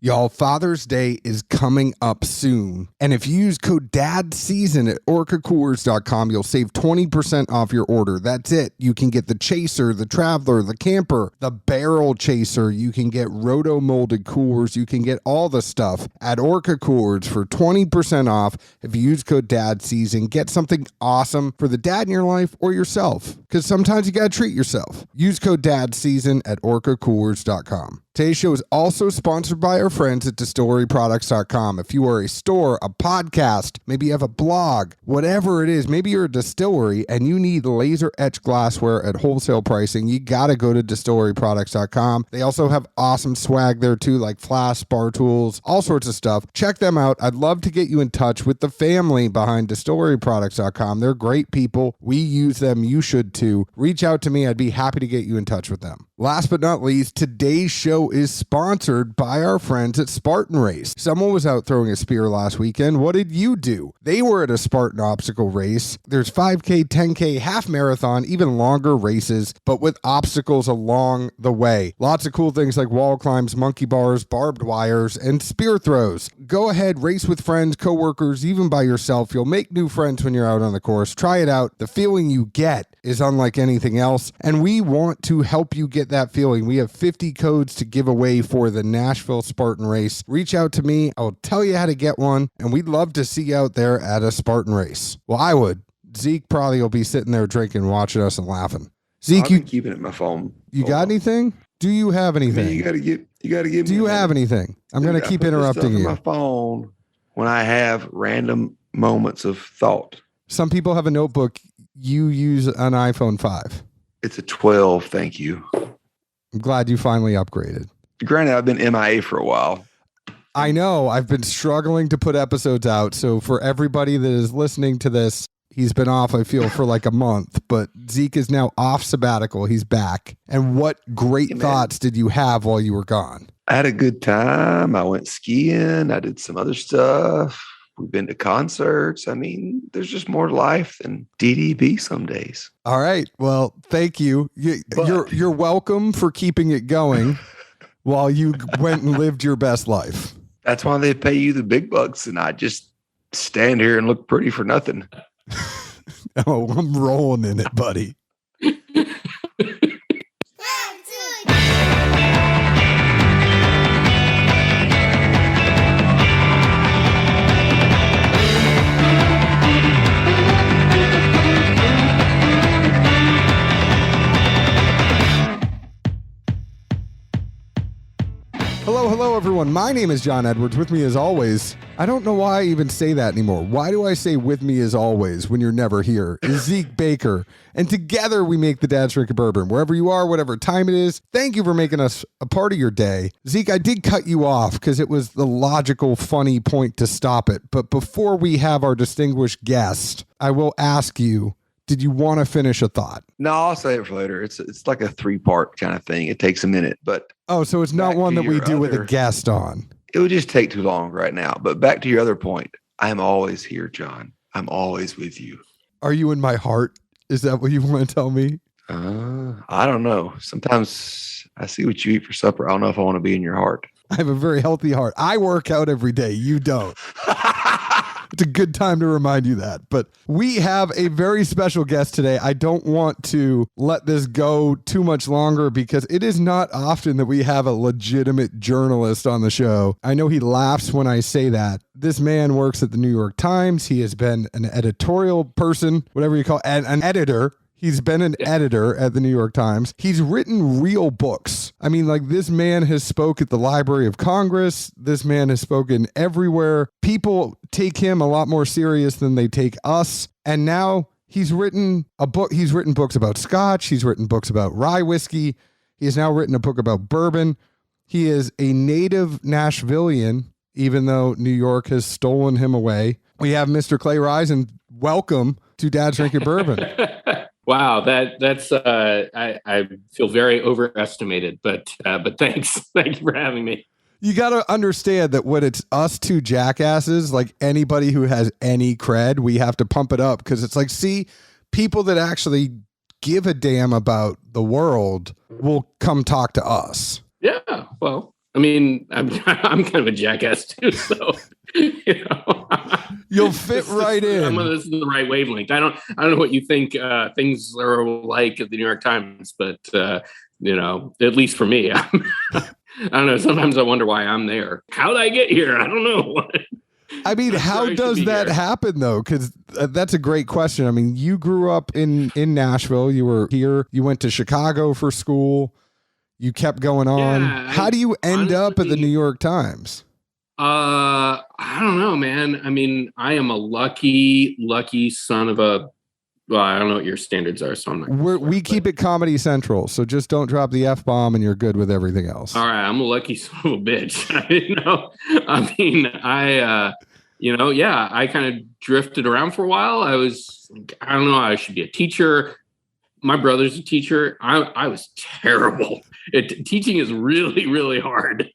Y'all, Father's Day is coming up soon. And if you use code DADSEASON at orcacoolers.com, you'll save 20% off your order. That's it. You can get the Chaser, the Traveler, the Camper, the Barrel Chaser. You can get roto-molded coolers. You can get all the stuff at Orca Coolers for 20% off. If you use code DADSEASON, get something awesome for the dad in your life or yourself. Because sometimes you got to treat yourself. Use code DADSEASON at orcacoolers.com. Today's show is also sponsored by our friends at distilleryproducts.com. If you are a store, a podcast, maybe you have a blog, whatever it is, maybe you're a distillery and you need laser etched glassware at wholesale pricing, you got to go to distilleryproducts.com. They also have awesome swag there too, like flasks, bar tools, all sorts of stuff. Check them out. I'd love to get you in touch with the family behind distilleryproducts.com. They're great people. We use them. You should too. Reach out to me. I'd be happy to get you in touch with them. Last but not least, today's show is sponsored by our friends at Spartan Race. Someone was out throwing a spear last weekend. What did you do? They were at a Spartan obstacle race. There's 5K, 10K, half marathon, even longer races, but with obstacles along the way. Lots of cool things like wall climbs, monkey bars, barbed wires, and spear throws. Go ahead, race with friends, coworkers, even by yourself. You'll make new friends when you're out on the course. Try it out. The feeling you get is unlike anything else, and we want to help you get that feeling. We have 50 codes to give away for the Nashville Spartan Race. Reach out to me. I'll tell you how to get one, and we'd love to see you out there at a Spartan Race. Well, I would. Zeke probably will be sitting there drinking, watching us and laughing. Zeke, you keeping it in my phone. You got anything? Do you have anything? Man, you got to give. Do you have anything? I'm going to keep interrupting you. My phone when I have random moments of thought. Some people have a notebook. You use an iPhone 5. It's a 12. Thank you. I'm glad you finally upgraded. Granted, I've been MIA for a while. I know. I've been struggling to put episodes out. So for everybody that is listening to this, he's been off, I feel, for like a month. But Zeke is now off sabbatical. He's back. And what great thoughts did you have while you were gone? I had a good time. I went skiing. I did some other stuff. We've been to concerts. I mean, there's just more to life than DDB some days. All right. Well, thank you. You're welcome for keeping it going while you went and lived your best life. That's why they pay you the big bucks, and I just stand here and look pretty for nothing. Oh, I'm rolling in it, buddy. Hello, everyone. My name is John Edwards. With me as always, I don't know why I even say that anymore. Why do I say with me as always when you're never here? Is Zeke Baker. And together we make the Dad's Drink of Bourbon. Wherever you are, whatever time it is, thank you for making us a part of your day. Zeke, I did cut you off because it was the logical, funny point to stop it. But before we have our distinguished guest, I will ask you, did you want to finish a thought? No, I'll save it for later. It's like a 3-part kind of thing. It takes a minute, but so it's not one that we do with a guest on. It would just take too long right now. But back to your other point, I'm always here, John. I'm always with you. Are you in my heart? Is that what you want to tell me? I don't know. Sometimes I see what you eat for supper. I don't know if I want to be in your heart. I have a very healthy heart. I work out every day. You don't. It's a good time to remind you that. But we have a very special guest today. I don't want to let this go too much longer because it is not often that we have a legitimate journalist on the show. I know he laughs when I say that. This man works at the New York Times. He has been an editorial person, whatever you call it, an editor. He's been an editor at the New York Times. He's written real books. I mean, like, this man has spoke at the Library of Congress. This man has spoken everywhere. People take him a lot more serious than they take us. And now he's written a book. He's written books about Scotch. He's written books about rye whiskey. He has now written a book about bourbon. He is a native Nashvilleian, even though New York has stolen him away. We have Mr. Clay Risen. Welcome to Dad's Drink Your Bourbon. Wow, that's I feel very overestimated, but thanks. Thank you for having me. You got to understand that when it's us two jackasses, like anybody who has any cred, we have to pump it up because it's like, see, people that actually give a damn about the world will come talk to us. Yeah, well, I mean, I'm kind of a jackass too, so You'll fit right in. This is the right wavelength. I don't know what you think things are like at the New York Times, but at least for me, I don't know. Sometimes I wonder why I'm there. How did I get here? I don't know. I mean, how does that happen though? Because that's a great question. I mean, you grew up in Nashville. You were here. You went to Chicago for school. You kept going on. How do you end up at the New York Times? I don't know, man. I mean, I am a lucky son of a. Well, I don't know what your standards are, so I'm not. We keep it Comedy Central, so just don't drop the F-bomb and you're good with everything else. All right, I'm a lucky son of a bitch. I kind of drifted around for a while. I don't know, I should be a teacher. My brother's a teacher. I was terrible. Teaching is really, really hard.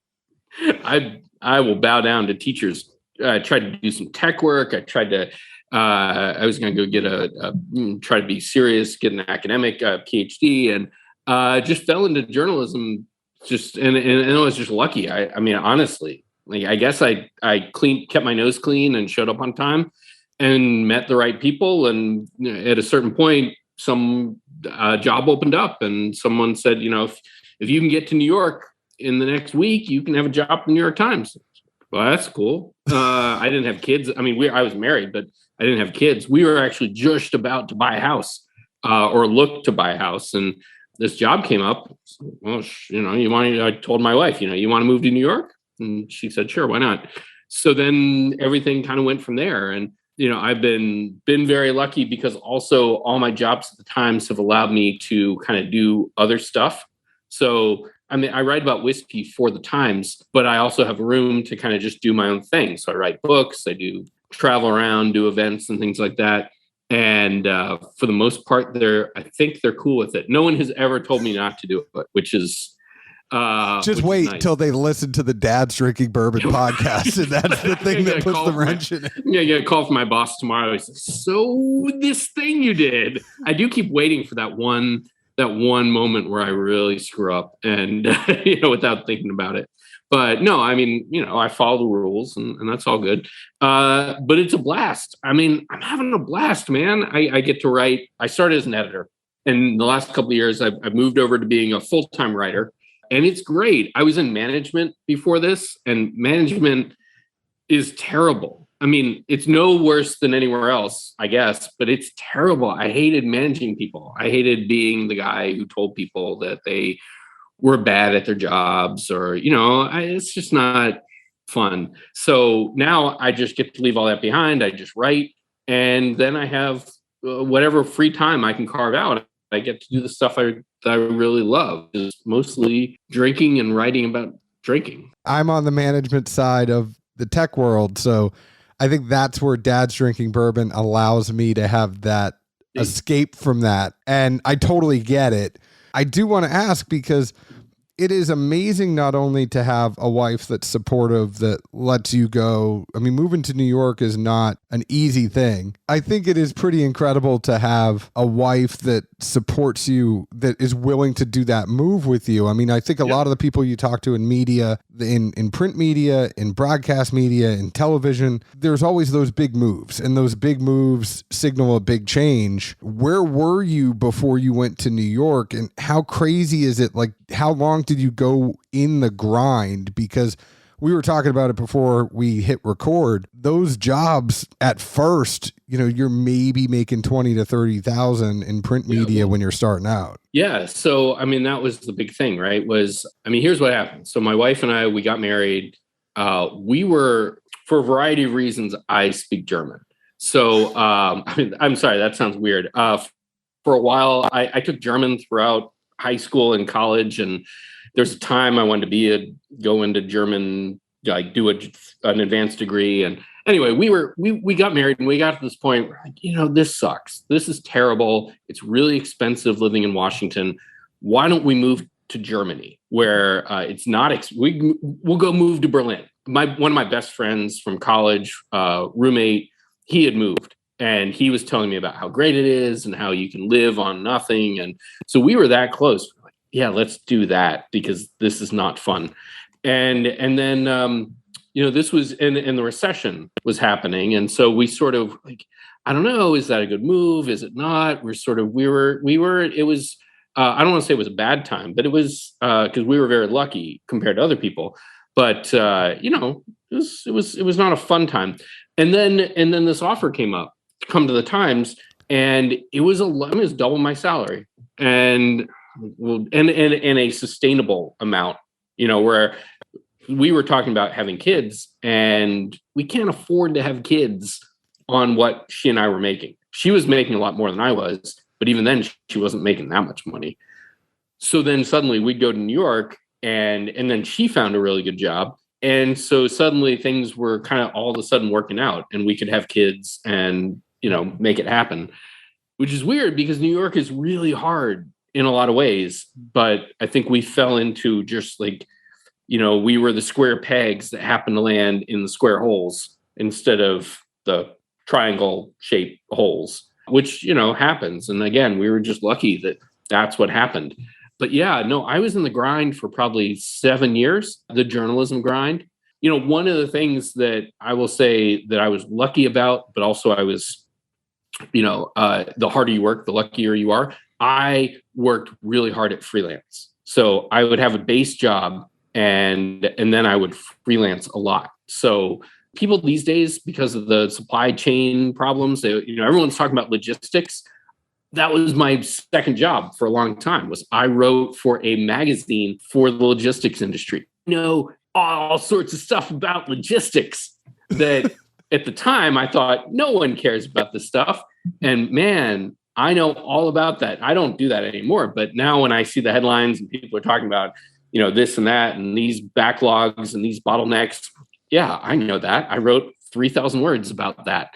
I will bow down to teachers. I tried to do some tech work. I tried to. I was going to go get try to be serious, get an academic PhD, and just fell into journalism. And I was just lucky. I mean, honestly, like I guess I kept my nose clean and showed up on time, and met the right people. And at a certain point, some job opened up, and someone said, if you can get to New York in the next week, you can have a job at the New York Times. Well, that's cool. I didn't have kids. I mean, I was married, but I didn't have kids. We were actually just about to buy a house or look to buy a house. And this job came up. Well, I told my wife, you want to move to New York? And she said, sure, why not? So then everything kind of went from there. And, I've been very lucky because also all my jobs at the Times have allowed me to kind of do other stuff. So I mean, I write about whiskey for the Times, but I also have room to kind of just do my own thing. So I write books, I do travel around, do events and things like that. And for the most part, I think they're cool with it. No one has ever told me not to do it, which is just wait till they listen to the Dad's Drinking Bourbon podcast, and that's the thing that puts the wrench in it. Yeah, I get a call from my boss tomorrow. He's like, so this thing you did, I do keep waiting for that one moment where I really screw up and, without thinking about it. But no, I mean, I follow the rules and that's all good. But it's a blast. I mean, I'm having a blast, man. I get to write. I started as an editor, and the last couple of years I've moved over to being a full-time writer, and it's great. I was in management before this, and management is terrible. I mean, it's no worse than anywhere else, I guess, but it's terrible. I hated managing people. I hated being the guy who told people that they were bad at their jobs or, it's just not fun. So now I just get to leave all that behind. I just write, and then I have whatever free time I can carve out. I get to do the stuff I really love, is mostly drinking and writing about drinking. I'm on the management side of the tech world, so I think that's where Dad's Drinking Bourbon allows me to have that escape from that. And I totally get it. I do want to ask, because it is amazing not only to have a wife that's supportive, that lets you go. I mean, moving to New York is not an easy thing. I think it is pretty incredible to have a wife that supports you, that is willing to do that move with you. I mean, I think a lot of the people you talk to in media, in print media, in broadcast media, in television, there's always those big moves, and those big moves signal a big change. Where were you before you went to New York, and how crazy is it? Like, how long did you go in the grind? Because we were talking about it before we hit record. Those jobs at first, you're maybe making 20 to 30,000 in print media when you're starting out. Yeah. So, I mean, that was the big thing, right? Here's what happened. So my wife and I, we got married. We were, for a variety of reasons, I speak German. So, I'm sorry, that sounds weird. For a while, I took German throughout high school and college, and there's a time I wanted to go into German, like do an advanced degree. And anyway, we got married, and we got to this point where, like, this sucks. This is terrible. It's really expensive living in Washington. Why don't we move to Germany, where it's not? We'll go move to Berlin. One of my best friends from college, roommate, he had moved. And he was telling me about how great it is and how you can live on nothing. And so we were that close. We're like, yeah, let's do that, because this is not fun. And then this was and the recession was happening, and so we sort of like, I don't know, is that a good move? Is it not? We were it was I don't want to say it was a bad time, but it was because we were very lucky compared to other people. But it was not a fun time. And then this offer came up to come to the Times, and it was double my salary, and a sustainable amount. Where we were talking about having kids, and we can't afford to have kids on what she and I were making. She was making a lot more than I was, but even then she wasn't making that much money. So then suddenly we'd go to New York, and then she found a really good job. And so suddenly things were kind of all of a sudden working out, and we could have kids and, make it happen, which is weird because New York is really hard in a lot of ways. But I think we fell into just like, we were the square pegs that happened to land in the square holes instead of the triangle shaped holes, which, happens. And again, we were just lucky that that's what happened. But yeah, no, I was in the grind for probably 7 years, the journalism grind. One of the things that I will say that I was lucky about, but also I was, the harder you work, the luckier you are. I worked really hard at freelance. So I would have a base job and then I would freelance a lot. So people these days, because of the supply chain problems, everyone's talking about logistics. That was my second job for a long time. Was I wrote for a magazine for the logistics industry. All sorts of stuff about logistics that at the time I thought no one cares about this stuff. And man, I know all about that. I don't do that anymore. But now when I see the headlines and people are talking about, this and that and these backlogs and these bottlenecks, yeah, I know that. I wrote 3,000 words about that.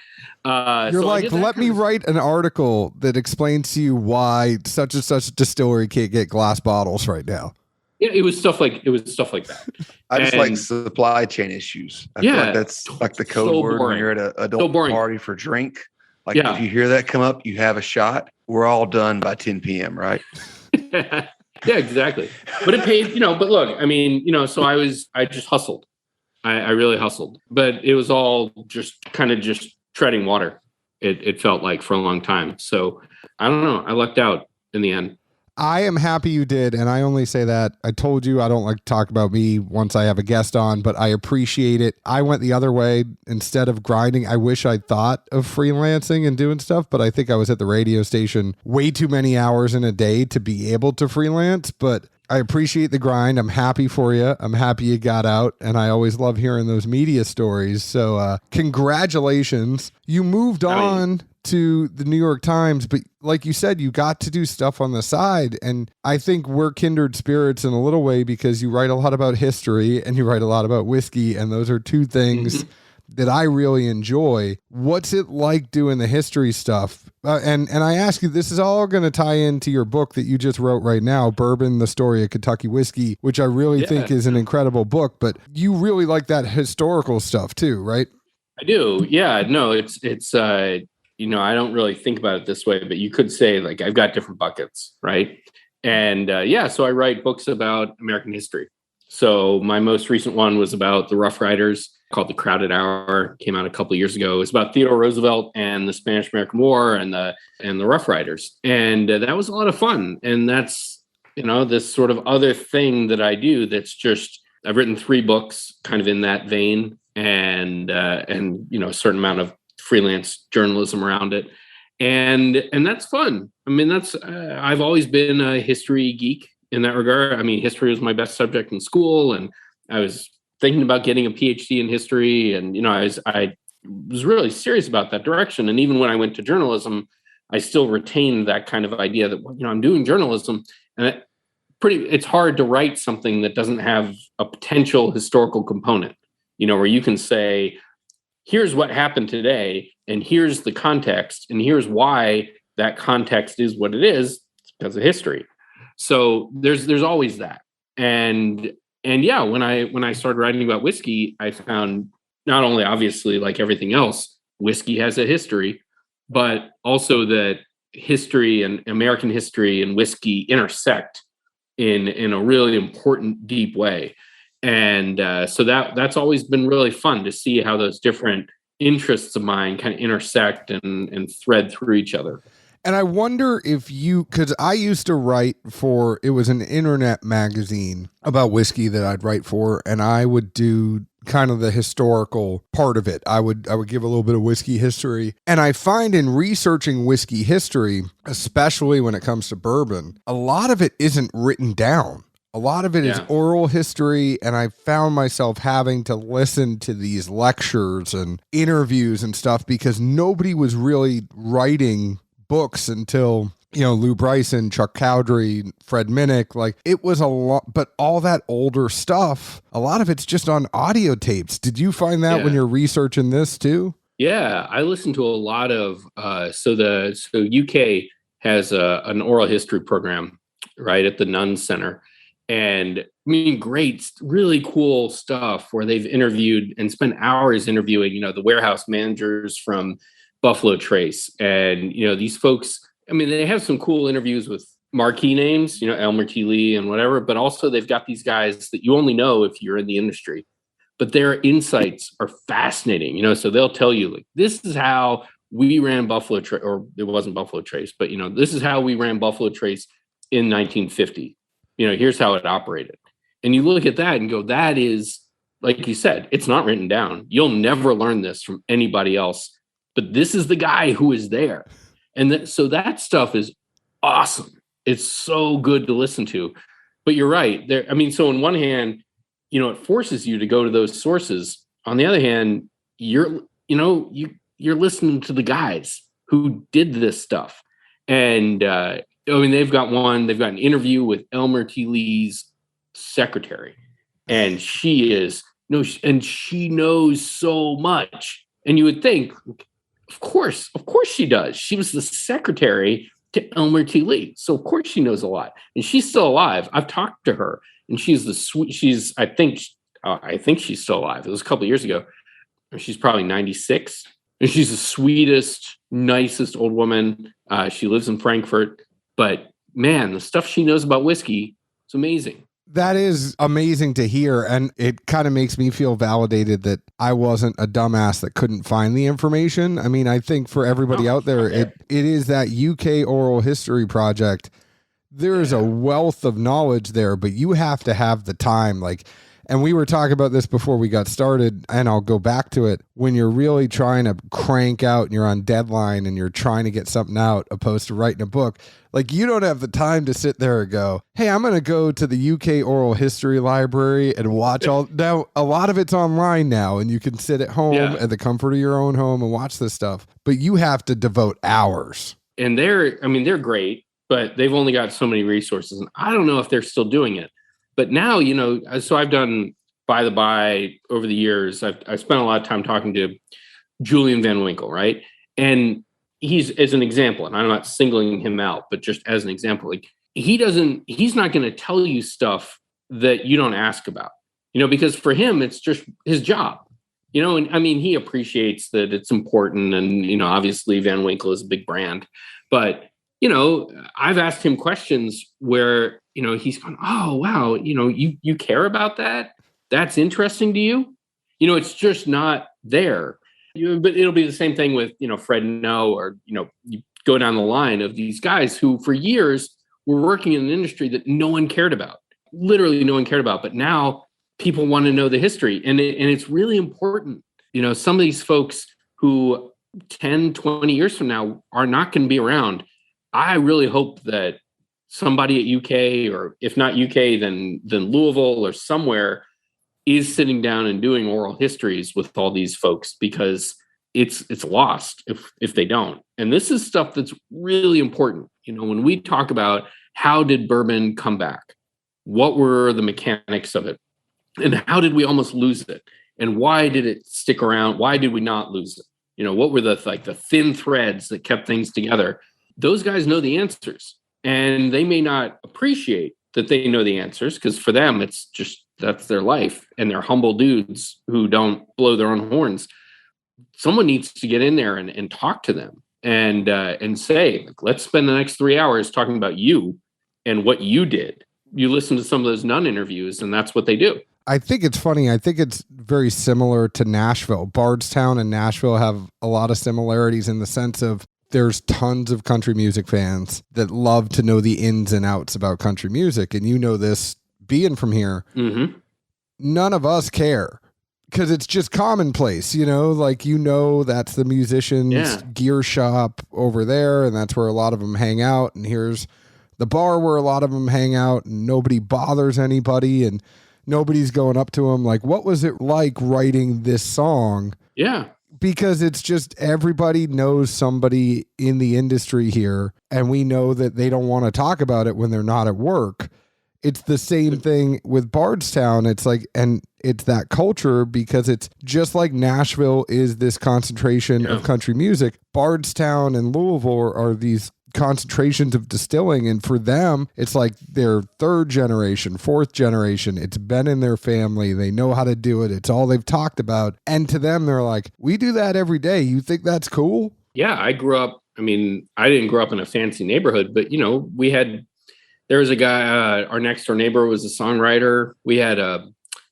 You're like, let me write an article that explains to you why such and such distillery can't get glass bottles right now. Yeah, it was stuff like that. I just like supply chain issues. I feel like that's like the code word when you're at an adult party for drink. Like if you hear that come up, you have a shot. We're all done by 10 p.m., right? Yeah, exactly. But it paid, but look, I mean, so I just hustled. I really hustled, but it was all just kind of just treading water. It felt like for a long time. So I don't know. I lucked out in the end. I am happy you did. And I only say that. I told you I don't like to talk about me once I have a guest on, but I appreciate it. I went the other way. Instead of grinding, I wish I'd thought of freelancing and doing stuff, but I think I was at the radio station way too many hours in a day to be able to freelance. But I appreciate the grind. I'm happy for you. I'm happy you got out. And I always love hearing those media stories. So congratulations. You moved on to the New York Times, but like you said, you got to do stuff on the side. And I think we're kindred spirits in a little way because you write a lot about history and you write a lot about whiskey. And those are two things that I really enjoy. What's it like doing the history stuff? And I ask you, this is all going to tie into your book that you just wrote right now, Bourbon, the Story of Kentucky Whiskey, which I really think is an incredible book, but you really like that historical stuff too, right? I do. Yeah, no, it's I don't really think about it this way, but you could say like, I've got different buckets, right? And so I write books about American history. So my most recent one was about the Rough Riders, called The Crowded Hour, came out a couple of years ago. It's about Theodore Roosevelt and the Spanish-American War and the Rough Riders. And that was a lot of fun. And that's, this sort of other thing that I do that's just, I've written 3 books kind of in that vein and a certain amount of freelance journalism around it. And that's fun. I mean, I've always been a history geek in that regard. I mean, history was my best subject in school, and I was thinking about getting a PhD in history. And, I was really serious about that direction. And even when I went to journalism, I still retained that kind of idea that, I'm doing journalism, and it's hard to write something that doesn't have a potential historical component, where you can say, here's what happened today, and here's the context, and here's why that context is what it is. It's because of history. So there's always that. And yeah, when I started writing about whiskey, I found not only obviously like everything else, whiskey has a history, but also that history and American history and whiskey intersect in a really important, deep way. And so that's always been really fun to see how those different interests of mine kind of intersect and thread through each other. And I wonder if because I used to write for, it was an internet magazine about whiskey that I'd write for, and I would do kind of the historical part of it. I would give a little bit of whiskey history. And I find in researching whiskey history, especially when it comes to bourbon, a lot of it isn't written down. A lot of it is oral history, and I found myself having to listen to these lectures and interviews and stuff because nobody was really writing books until, Lou Bryson, Chuck Cowdery, Fred Minnick. Like, it was a lot, but all that older stuff, a lot of it's just on audio tapes. Did you find that when you're researching this too? Yeah, I listened to a lot of, so UK has an oral history program right at the Nunn Center. And I mean, great, really cool stuff where they've interviewed and spent hours interviewing, the warehouse managers from Buffalo Trace. And, these folks, I mean, they have some cool interviews with marquee names, Elmer T. Lee and whatever, but also they've got these guys that you only know if you're in the industry, but their insights are fascinating, so they'll tell you, like, this is how we ran Buffalo Trace, or it wasn't Buffalo Trace, but, this is how we ran Buffalo Trace in 1950. Here's how it operated. And you look at that and go, that is, like you said, it's not written down. You'll never learn this from anybody else. But this is the guy who is there. And so that stuff is awesome. It's so good to listen to. But you're right. So on one hand, it forces you to go to those sources. On the other hand, you're listening to the guys who did this stuff. And they've got an interview with Elmer T. Lee's secretary. And she knows so much. And you would think, Of course she does. She was the secretary to Elmer T. Lee. So of course she knows a lot. And she's still alive. I've talked to her, and I think she's still alive. It was a couple of years ago. She's probably 96. And she's the sweetest, nicest old woman. She lives in Frankfurt. But man, the stuff she knows about whiskey is amazing. That is amazing to hear, and it kind of makes me feel validated that I wasn't a dumbass that couldn't find the information. I mean, I think for everybody out there, it is that UK Oral History Project. There is a wealth of knowledge there, but you have to have the time. And we were talking about this before we got started, and I'll go back to it. When you're really trying to crank out and you're on deadline and you're trying to get something out opposed to writing a book, you don't have the time to sit there and go, hey, I'm going to go to the UK Oral History Library and watch all. Now, a lot of it's online now, and you can sit at home at the comfort of your own home and watch this stuff. But you have to devote hours. And they're great, but they've only got so many resources. And I don't know if they're still doing it. But now, so I've done by the by over the years. I've spent a lot of time talking to Julian Van Winkle, right? And he's, as an example, and I'm not singling him out, but just as an example, he's not going to tell you stuff that you don't ask about, because for him, it's just his job, and he appreciates that it's important. And, obviously Van Winkle is a big brand, but, I've asked him questions where, he's going, oh, wow, you care about that? That's interesting to you? It's just not there. But it'll be the same thing with, Fred No, or, you go down the line of these guys who for years were working in an industry that no one cared about, literally no one cared about. But now people want to know the history, and it's really important. Some of these folks who 10, 20 years from now are not going to be around. I really hope that somebody at UK, or if not UK, then Louisville or somewhere, is sitting down and doing oral histories with all these folks, because it's lost if they don't. And this is stuff that's really important. When we talk about how did bourbon come back, what were the mechanics of it, and how did we almost lose it, and why did it stick around? Why did we not lose it? What were the thin threads that kept things together? Those guys know the answers, and they may not appreciate that they know the answers, because for them, it's just, that's their life, and they're humble dudes who don't blow their own horns. Someone needs to get in there and talk to them and say, let's spend the next 3 hours talking about you and what you did. You listen to some of those Nunn interviews, and that's what they do. I think it's funny. I think it's very similar to Nashville. Bardstown and Nashville have a lot of similarities in the sense of there's tons of country music fans that love to know the ins and outs about country music. And you know this being from here. Mm-hmm. None of us care because it's just commonplace, like, that's the musician's gear shop over there. And that's where a lot of them hang out. And here's the bar where a lot of them hang out and nobody bothers anybody. And nobody's going up to them like, what was it like writing this song? Yeah. Because it's just everybody knows somebody in the industry here, and we know that they don't want to talk about it when they're not at work. It's the same thing with Bardstown. It's like, and it's that culture because it's just like Nashville is this concentration of country music. Bardstown and Louisville are these concentrations of distilling, and for them it's like their third generation, fourth generation. It's been in their family. They know how to do it. It's all they've talked about, and to them they're like, we do that every day. You think that's cool? I grew up, I didn't grow up in a fancy neighborhood, but there was a guy, our next door neighbor was a songwriter. We had a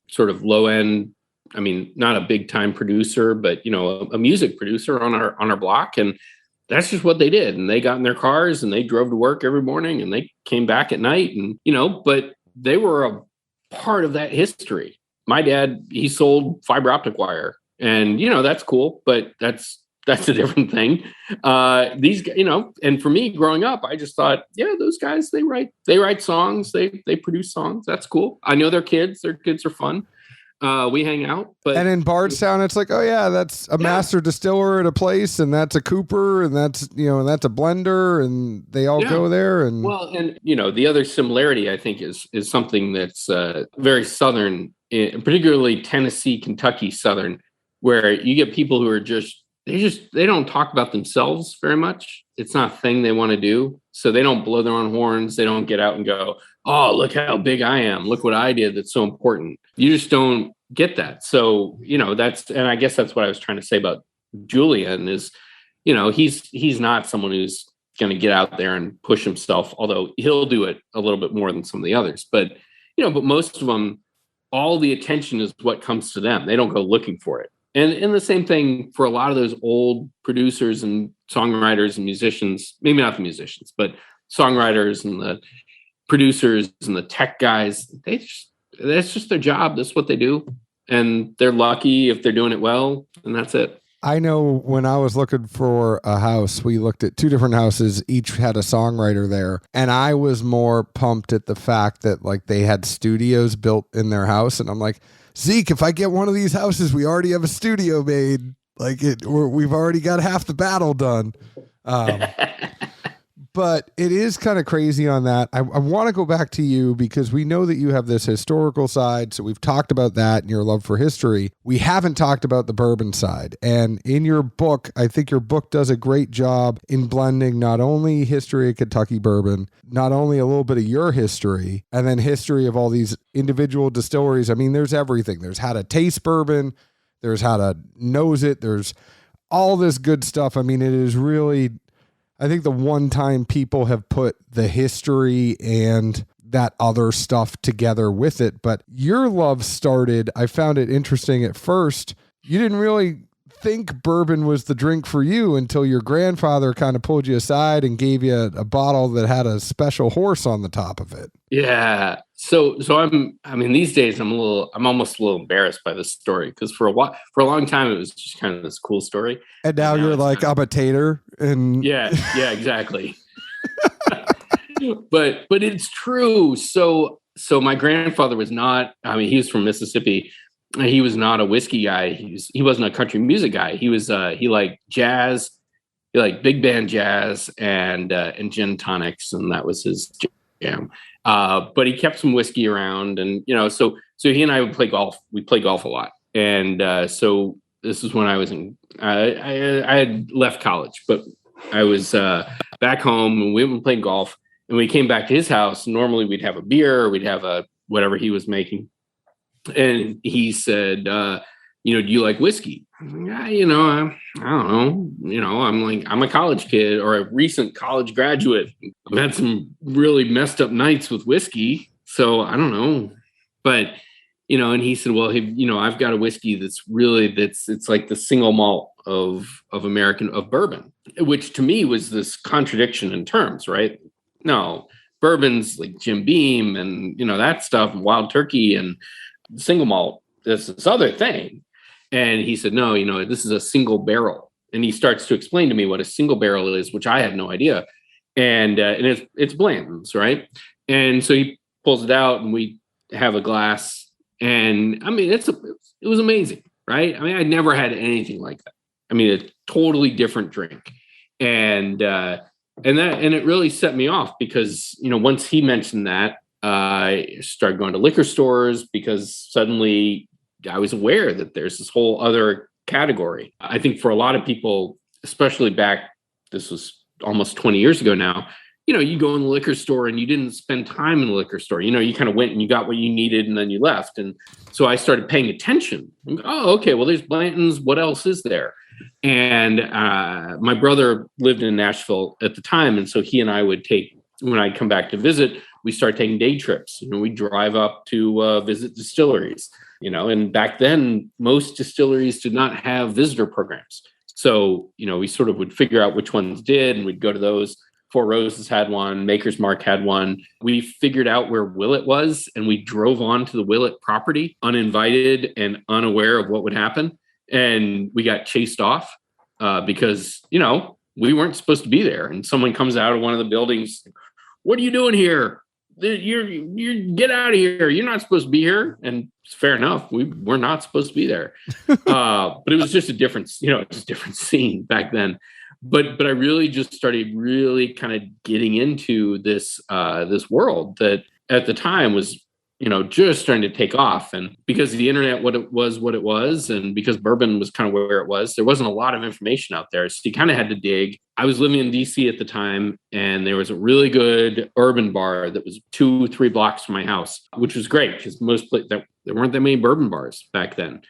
sort of low end, not a big time producer, but a music producer on our block, and that's just what they did. And they got in their cars and they drove to work every morning and they came back at night and, but they were a part of that history. My dad, he sold fiber optic wire and, that's cool, but that's a different thing. These, and for me growing up, I just thought, those guys, they write songs, they produce songs. That's cool. I know their kids are fun. We hang out, and in Bardstown, it's like, oh yeah, that's a master distiller at a place, and that's a cooper, and that's and that's a blender, and they all go there. And the other similarity I think is something that's very Southern, particularly Tennessee, Kentucky Southern, where you get people who are they don't talk about themselves very much. It's not a thing they want to do, so they don't blow their own horns. They don't get out and go, oh, look how big I am. Look what I did. That's so important. You just don't get that. So, and I guess that's what I was trying to say about Julian is, he's not someone who's going to get out there and push himself, although he'll do it a little bit more than some of the others. But, but most of them, all the attention is what comes to them. They don't go looking for it. And the same thing for a lot of those old producers and songwriters and musicians, maybe not the musicians, but songwriters and the producers and the tech guys, that's just their job. That's what they do. And they're lucky if they're doing it well. And that's it. I know when I was looking for a house, we looked at two different houses. Each had a songwriter there. And I was more pumped at the fact that like they had studios built in their house. And I'm like, Zeke, if I get one of these houses, we already have a studio made. Like we've already got half the battle done. But it is kind of crazy on that. I want to go back to you because we know that you have this historical side. So we've talked about that and your love for history. We haven't talked about the bourbon side. And in your book, I think your book does a great job in blending not only history of Kentucky bourbon, not only a little bit of your history, and then history of all these individual distilleries. There's everything. There's how to taste bourbon. There's how to nose it. There's all this good stuff. It is really... I think the one time people have put the history and that other stuff together with it. But your love started, I found it interesting at first. You didn't really think bourbon was the drink for you until your grandfather kind of pulled you aside and gave you a bottle that had a special horse on the top of it. Yeah. So these days I'm almost a little embarrassed by this story because for a long time it was just kind of this cool story. And now you're like, I'm a tater. And yeah, exactly. but it's true. So my grandfather was not, he was from Mississippi. He was not a whiskey guy. He wasn't a country music guy. He was he liked jazz, he liked big band jazz and gin tonics, and that was his jam. But he kept some whiskey around, and so he and I would play golf. We play golf a lot, and so this is when I was in. I had left college, but I was back home, and we went and played golf. And we came back to his house. Normally, we'd have a beer, or we'd have a whatever he was making. And he said, do you like whiskey? I don't know. I'm a college kid or a recent college graduate. I've had some really messed up nights with whiskey. So I don't know. But and he said, well, I've got a whiskey it's like the single malt of bourbon, which to me was this contradiction in terms, right? No, bourbon's like Jim Beam and, that stuff, and Wild Turkey, and single malt, this other thing. And he said, no, this is a single barrel. And he starts to explain to me what a single barrel is, which I had no idea. And it's Blanton's, right? And so he pulls it out and we have a glass. And I mean, it was amazing, right? I mean, I'd never had anything like that. I mean, a totally different drink. And it really set me off because, once he mentioned that, I started going to liquor stores because suddenly I was aware that there's this whole other category. I think for a lot of people, especially this was almost 20 years ago now, you go in the liquor store and you didn't spend time in the liquor store. You kind of went and you got what you needed and then you left. And so I started paying attention. Oh, okay, well, there's Blanton's. What else is there? And my brother lived in Nashville at the time. And so he and I would when I'd come back to visit, we started taking day trips. We'd drive up to visit distilleries, and back then, most distilleries did not have visitor programs. So, we sort of would figure out which ones did, and we'd go to those. Four Roses had one, Maker's Mark had one. We figured out where Willet was, and we drove on to the Willet property uninvited and unaware of what would happen. And we got chased off because, we weren't supposed to be there. And someone comes out of one of the buildings, what are you doing here? You get out of here. You're not supposed to be here. And fair enough. We're not supposed to be there. But it was just a different scene back then. But I really just started really kind of getting into this world that at the time was, just starting to take off. And because the internet, what it was, and because bourbon was kind of where it was, there wasn't a lot of information out there. So you kind of had to dig. I was living in DC at the time, and there was a really good urban bar that was 2-3 blocks from my house, which was great because there weren't that many bourbon bars back then.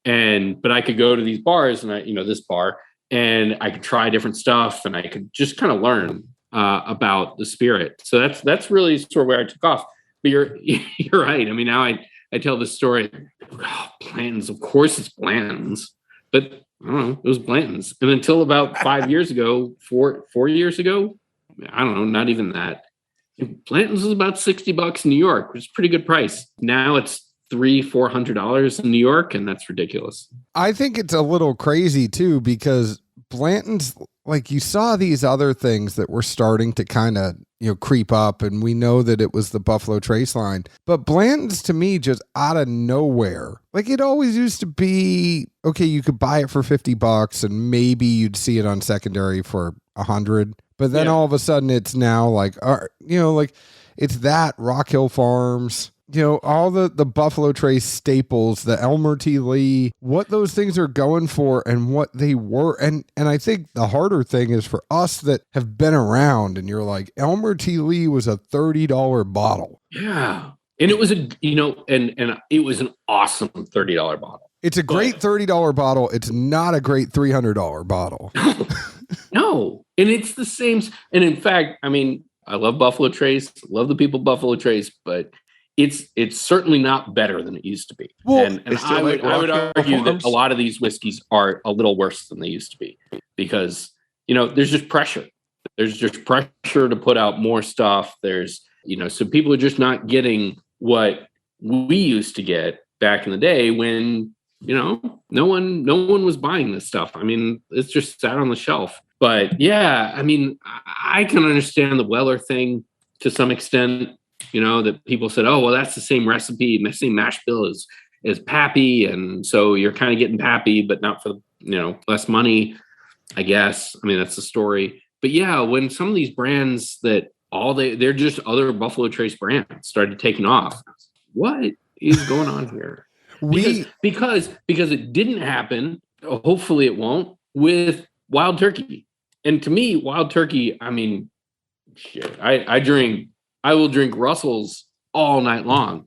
But I could go to these bars and this bar, and I could try different stuff, and I could just kind of learn about the spirit. So that's really sort of where I took off. But you're right. I mean, now I tell this story. Oh, Blanton's, of course it's Blanton's, but I don't know, it was Blanton's. And until about 5 years ago, 4 years ago, I don't know, not even that. Blanton's was about $60 in New York, which is a pretty good price. Now it's $300-$400 in New York, and that's ridiculous. I think it's a little crazy too, because Blanton's, like, you saw these other things that were starting to kind of, creep up, and we know that it was the Buffalo Trace line, but Blanton's to me just out of nowhere. Like, it always used to be, okay, you could buy it for $50 and maybe you'd see it on secondary for $100, but then all of a sudden it's now like, like it's that Rock Hill Farms, all the Buffalo Trace staples, the Elmer T. Lee, what those things are going for and what they were. And I think the harder thing is for us that have been around, and you're like, Elmer T. Lee was a $30 bottle. Yeah. And it was and it was an awesome $30 bottle. It's a great $30 bottle. It's not a great $300 bottle. No. And it's the same. And in fact, I mean, I love Buffalo Trace, love the people Buffalo Trace, but it's certainly not better than it used to be. Well, and I would argue that a lot of these whiskeys are a little worse than they used to be because, there's just pressure. There's just pressure to put out more stuff. There's, so people are just not getting what we used to get back in the day when, no one was buying this stuff. I mean, it's just sat on the shelf. But yeah, I mean, I can understand the Weller thing to some extent. That people said, oh, well, that's the same recipe, the same mash bill as Pappy. And so you're kind of getting Pappy, but not for, less money, I guess. I mean, that's the story. But yeah, when some of these brands that they're just other Buffalo Trace brands started taking off, what is going on here? Because it didn't happen. Hopefully it won't with Wild Turkey. And to me, Wild Turkey, I mean, shit, I will drink Russell's all night long.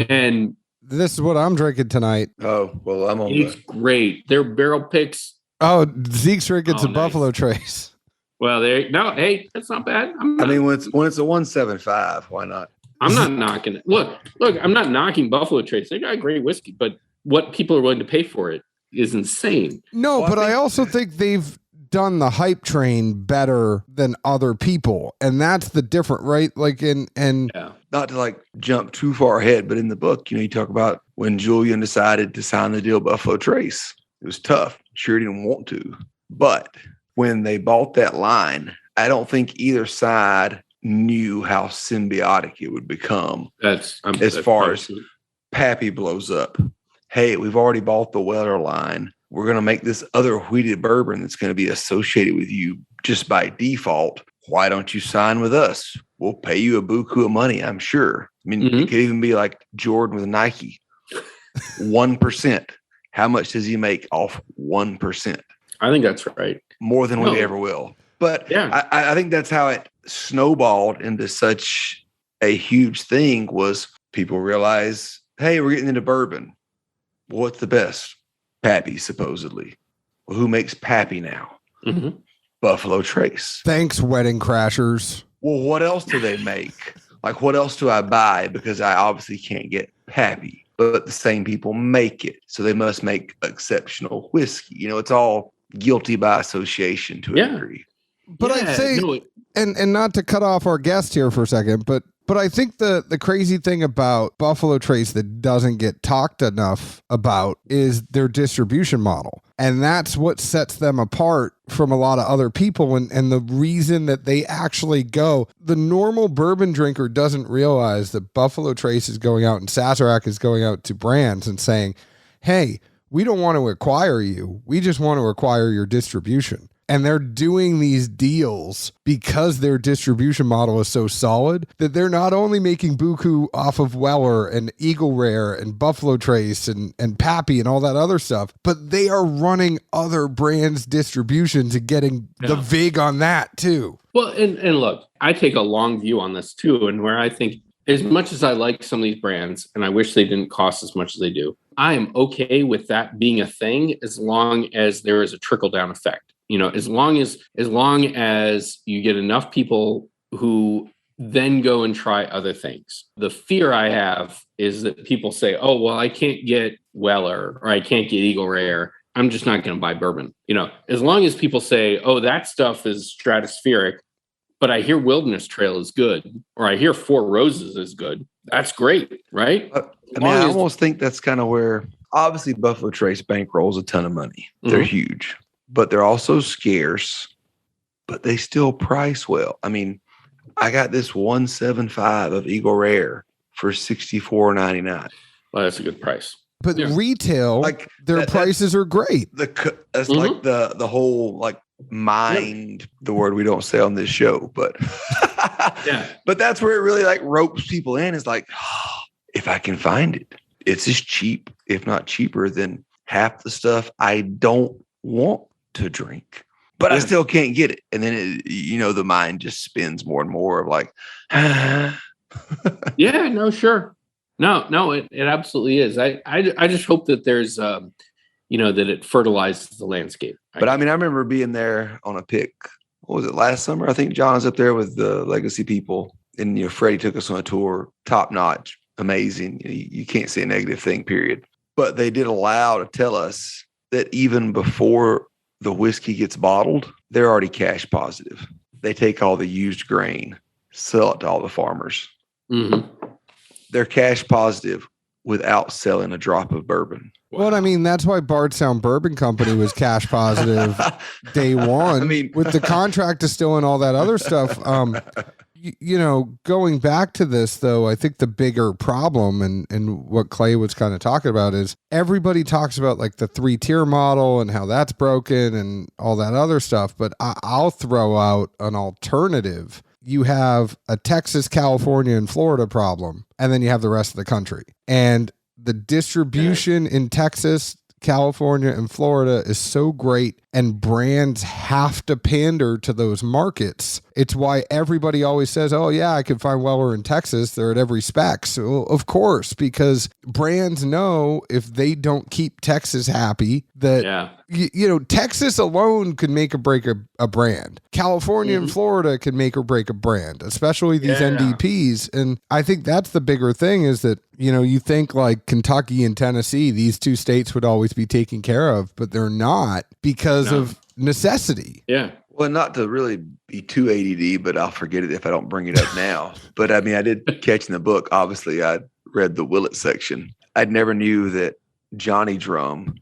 And this is what I'm drinking tonight. Oh, well, I'm on It's great. They're barrel picks. Oh, Zeke's drinking some nice Buffalo Trace. Well, hey, that's not bad. I mean, when it's a 175, why not? I'm not knocking it. Look, I'm not knocking Buffalo Trace. They got great whiskey, but what people are willing to pay for it is insane. No, but I also think they've done the hype train better than other people, and that's the different, right? Like not to like jump too far ahead, but in the book, you talk about when Julian decided to sign the deal with Buffalo Trace. It was tough. Sure, he didn't want to, but when they bought that line, I don't think either side knew how symbiotic it would become. As far as Pappy blows up. Hey, we've already bought the Weller line. We're going to make this other wheated bourbon that's going to be associated with you just by default. Why don't you sign with us? We'll pay you a buku of money, I'm sure. I mean, it could even be like Jordan with Nike. 1%. How much does he make off 1%? I think that's right. More than we ever will. But yeah, I think that's how it snowballed into such a huge thing was people realize, hey, we're getting into bourbon. What's the best? Pappy, supposedly. Well, who makes Pappy now? Buffalo Trace. Thanks, Wedding Crashers. Well, what else do they make? Like, what else do I buy? Because I obviously can't get Pappy, but the same people make it. So they must make exceptional whiskey. It's all guilty by association to a degree. But I'd say, and not to cut off our guest here for a second, but I think the crazy thing about Buffalo Trace that doesn't get talked enough about is their distribution model. And that's what sets them apart from a lot of other people. And the reason that they actually go, the normal bourbon drinker doesn't realize that Buffalo Trace is going out and Sazerac is going out to brands and saying, hey, we don't want to acquire you. We just want to acquire your distribution. And they're doing these deals because their distribution model is so solid that they're not only making buku off of Weller and Eagle Rare and Buffalo Trace and Pappy and all that other stuff, but they are running other brands' distributions and getting the vig on that too. Well, and look, I take a long view on this too, and where I think as much as I like some of these brands, and I wish they didn't cost as much as they do, I am okay with that being a thing as long as there is a trickle-down effect. As long as you get enough people who then go and try other things. The fear I have is that people say, oh, well, I can't get Weller or I can't get Eagle Rare. I'm just not going to buy bourbon. As long as people say, oh, that stuff is stratospheric, but I hear Wilderness Trail is good, or I hear Four Roses is good. That's great, right? I almost think that's kind of where, obviously, Buffalo Trace bankrolls a ton of money. They're huge. But they're also scarce, but they still price well. I mean, I got this 175 of Eagle Rare for $64.99. Well, that's a good price. But retail, their prices are great. That's like the whole mind, the word we don't say on this show, but but that's where it really ropes people in. Is if I can find it, it's as cheap, if not cheaper than half the stuff I don't want to drink, but I still can't get it. And then the mind just spins more and more of yeah, no, sure. No, it absolutely is. I just hope that there's that it fertilizes the landscape. But I remember being there on a pick. What was it, last summer? I think John was up there with the Legacy people, and Freddie took us on a tour, top notch, amazing. You can't say a negative thing, period. But they did allow to tell us that even before the whiskey gets bottled, they're already cash positive. They take all the used grain, sell it to all the farmers. They're cash positive without selling a drop of bourbon. Wow. Well, that's why Bardstown Bourbon Company was cash positive day one. With the contract distilling all that other stuff. Going back to this, though, I think the bigger problem and what Clay was kind of talking about is everybody talks about the 3-tier model and how that's broken and all that other stuff. But I'll throw out an alternative. You have a Texas, California, and Florida problem, and then you have the rest of the country. And the distribution in Texas, California, and Florida is so great, and brands have to pander to those markets It's why everybody always says, oh, yeah, I can find Weller in Texas. They're at every spec. So, of course, because brands know if they don't keep Texas happy, that, Texas alone could make or break a brand. California and Florida can make or break a brand, especially these NDPs. And I think that's the bigger thing is that, you think like Kentucky and Tennessee, these two states would always be taken care of, but they're not because of necessity. Yeah. Well, not to really be too ADD, but I'll forget it if I don't bring it up now. But I mean, I did catch in the book, obviously, I read the Willet section. I never knew that Johnny Drum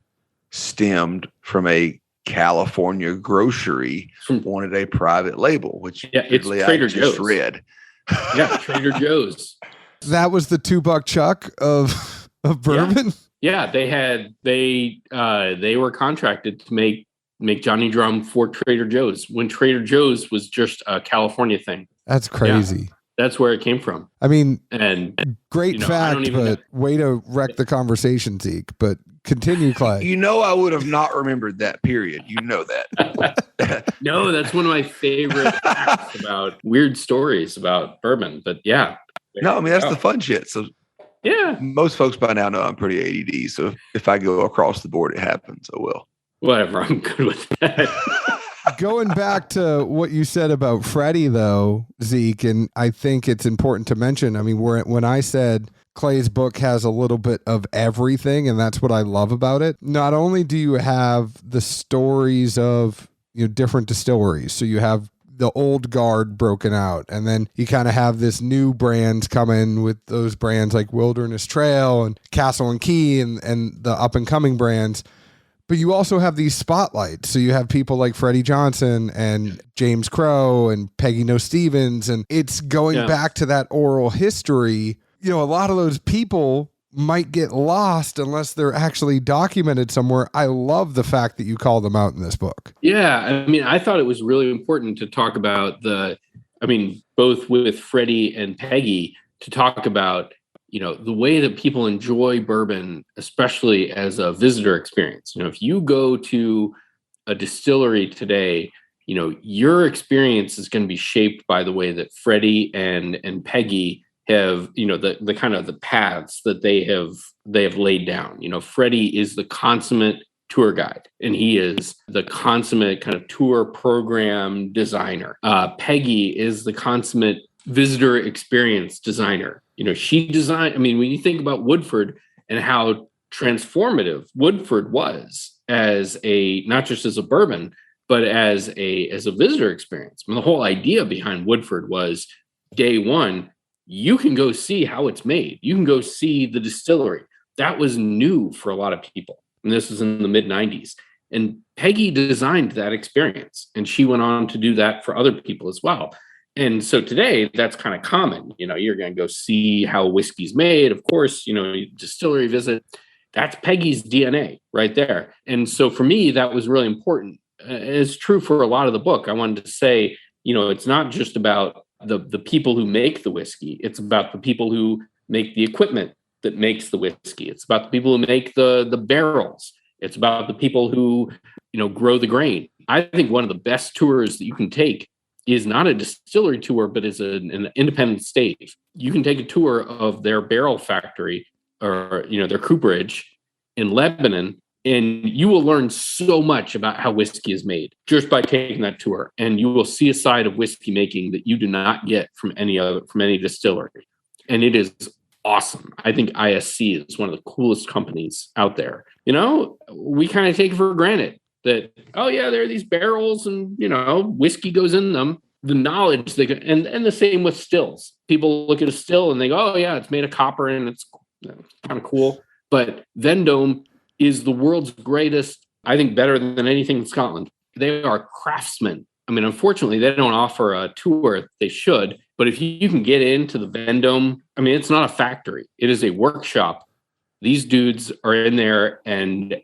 stemmed from a California grocery wanted a private label, which it's Trader Joe's. Read. Yeah, Trader Joe's. That was the $2 chuck of bourbon. Yeah, they were contracted to make Johnny Drum for Trader Joe's when Trader Joe's was just a California thing. That's crazy. Yeah, that's where it came from. I mean, and great fact, but way to wreck the conversation, Zeke. But continue, Clay. I would have not remembered that period. You know that. No, that's one of my favorite facts about weird stories about bourbon. But yeah. No, I mean, that's the fun shit. So yeah, most folks by now know I'm pretty ADD. So if I go across the board, it happens. I will. Whatever. I'm good with that. Going back to what you said about Freddie, though, Zeke, and I think it's important to mention, I mean, when I said Clay's book has a little bit of everything, and that's what I love about it. Not only do you have the stories of different distilleries, so you have the old guard broken out, and then you kind of have this new brands come in with those brands like Wilderness Trail and Castle and Key and the up and coming brands. But you also have these spotlights. So you have people like Freddie Johnson and James Crow and Peggy No Stevens. And it's going back to that oral history. A lot of those people might get lost unless they're actually documented somewhere. I love the fact that you call them out in this book. Yeah. I mean, I thought it was really important to talk about both with Freddie and Peggy to talk about the way that people enjoy bourbon, especially as a visitor experience. If you go to a distillery today, your experience is going to be shaped by the way that Freddie and Peggy have, the kind of the paths that they have laid down. Freddie is the consummate tour guide, and he is the consummate kind of tour program designer. Peggy is the consummate visitor experience designer. She designed, when you think about Woodford and how transformative Woodford was as not just as a bourbon, but as a visitor experience. The whole idea behind Woodford was day one, you can go see how it's made. You can go see the distillery. That was new for a lot of people. And this was in the mid 90s. And Peggy designed that experience. And she went on to do that for other people as well. And so today that's kind of common. You're going to go see how whiskey's made. Of course, distillery visit. That's Peggy's DNA right there. And so for me, that was really important. It's true for a lot of the book. I wanted to say, it's not just about the people who make the whiskey. It's about the people who make the equipment that makes the whiskey. It's about the people who make the barrels. It's about the people who, grow the grain. I think one of the best tours that you can take is not a distillery tour, but is an independent state. You can take a tour of their barrel factory or, their cooperage in Lebanon, and you will learn so much about how whiskey is made just by taking that tour. And you will see a side of whiskey making that you do not get from any distillery. And it is awesome. I think ISC is one of the coolest companies out there. We kind of take it for granted that, oh yeah, there are these barrels and, whiskey goes in them. The knowledge and the same with stills. People look at a still and they go, oh yeah, it's made of copper and it's kind of cool. But Vendome is the world's greatest, I think better than anything in Scotland. They are craftsmen. Unfortunately, they don't offer a tour. They should. But if you can get into the Vendome, it's not a factory. It is a workshop. These dudes are in there and,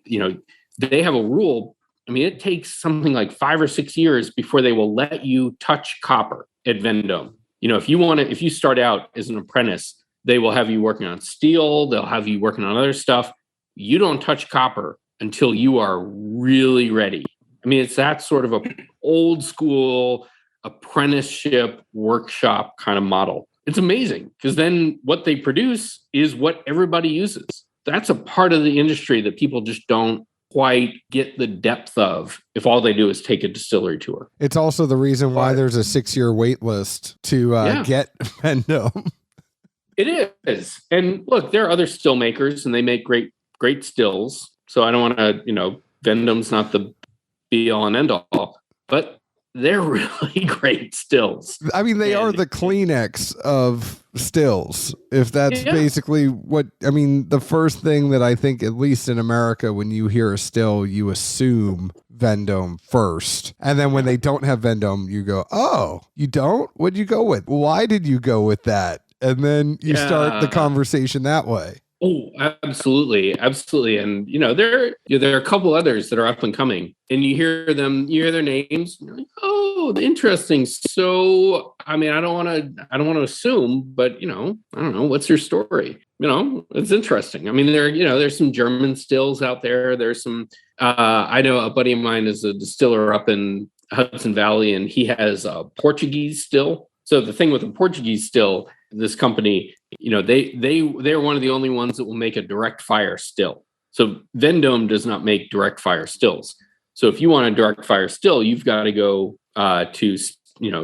they have a rule. It takes something like 5 or 6 years before they will let you touch copper at Vendome. If you start out as an apprentice, they will have you working on steel. They'll have you working on other stuff. You don't touch copper until you are really ready. It's that sort of a old school apprenticeship workshop kind of model. It's amazing because then what they produce is what everybody uses. That's a part of the industry that people just don't quite get the depth of if all they do is take a distillery tour. It's also the reason why there's a 6-year wait list to get Vendome. It is. And look, there are other still makers and they make great stills. So I don't want to, Vendome's not the be all and end all, but they're really great stills. I mean, they are the Kleenex of stills, if that's basically what, the first thing that I think, at least in America, when you hear a still, you assume Vendome first. And then when they don't have Vendome, you go, oh, you don't? What'd you go with? Why did you go with that? And then you start the conversation that way. Oh, absolutely. Absolutely. And, there are a couple others that are up and coming and you hear their names. And you're like, oh, interesting. So, I don't want to assume, but, I don't know. What's your story? It's interesting. There's some German stills out there. There's some, I know a buddy of mine is a distiller up in Hudson Valley and he has a Portuguese still. So the thing with the Portuguese still, this company, they're one of the only ones that will make a direct fire still. So Vendome does not make direct fire stills. So if you want a direct fire still, you've got to go to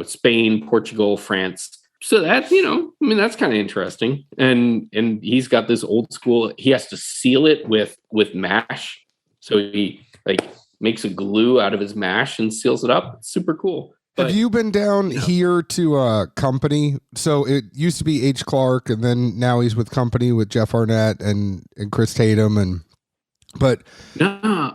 Spain, Portugal, France. So that's that's kind of interesting. And he's got this old school. He has to seal it with mash. So he makes a glue out of his mash and seals it up. It's super cool. Have you been down here to Company? So it used to be H. Clark, and then now he's with Company with Jeff Arnett and Chris Tatum, but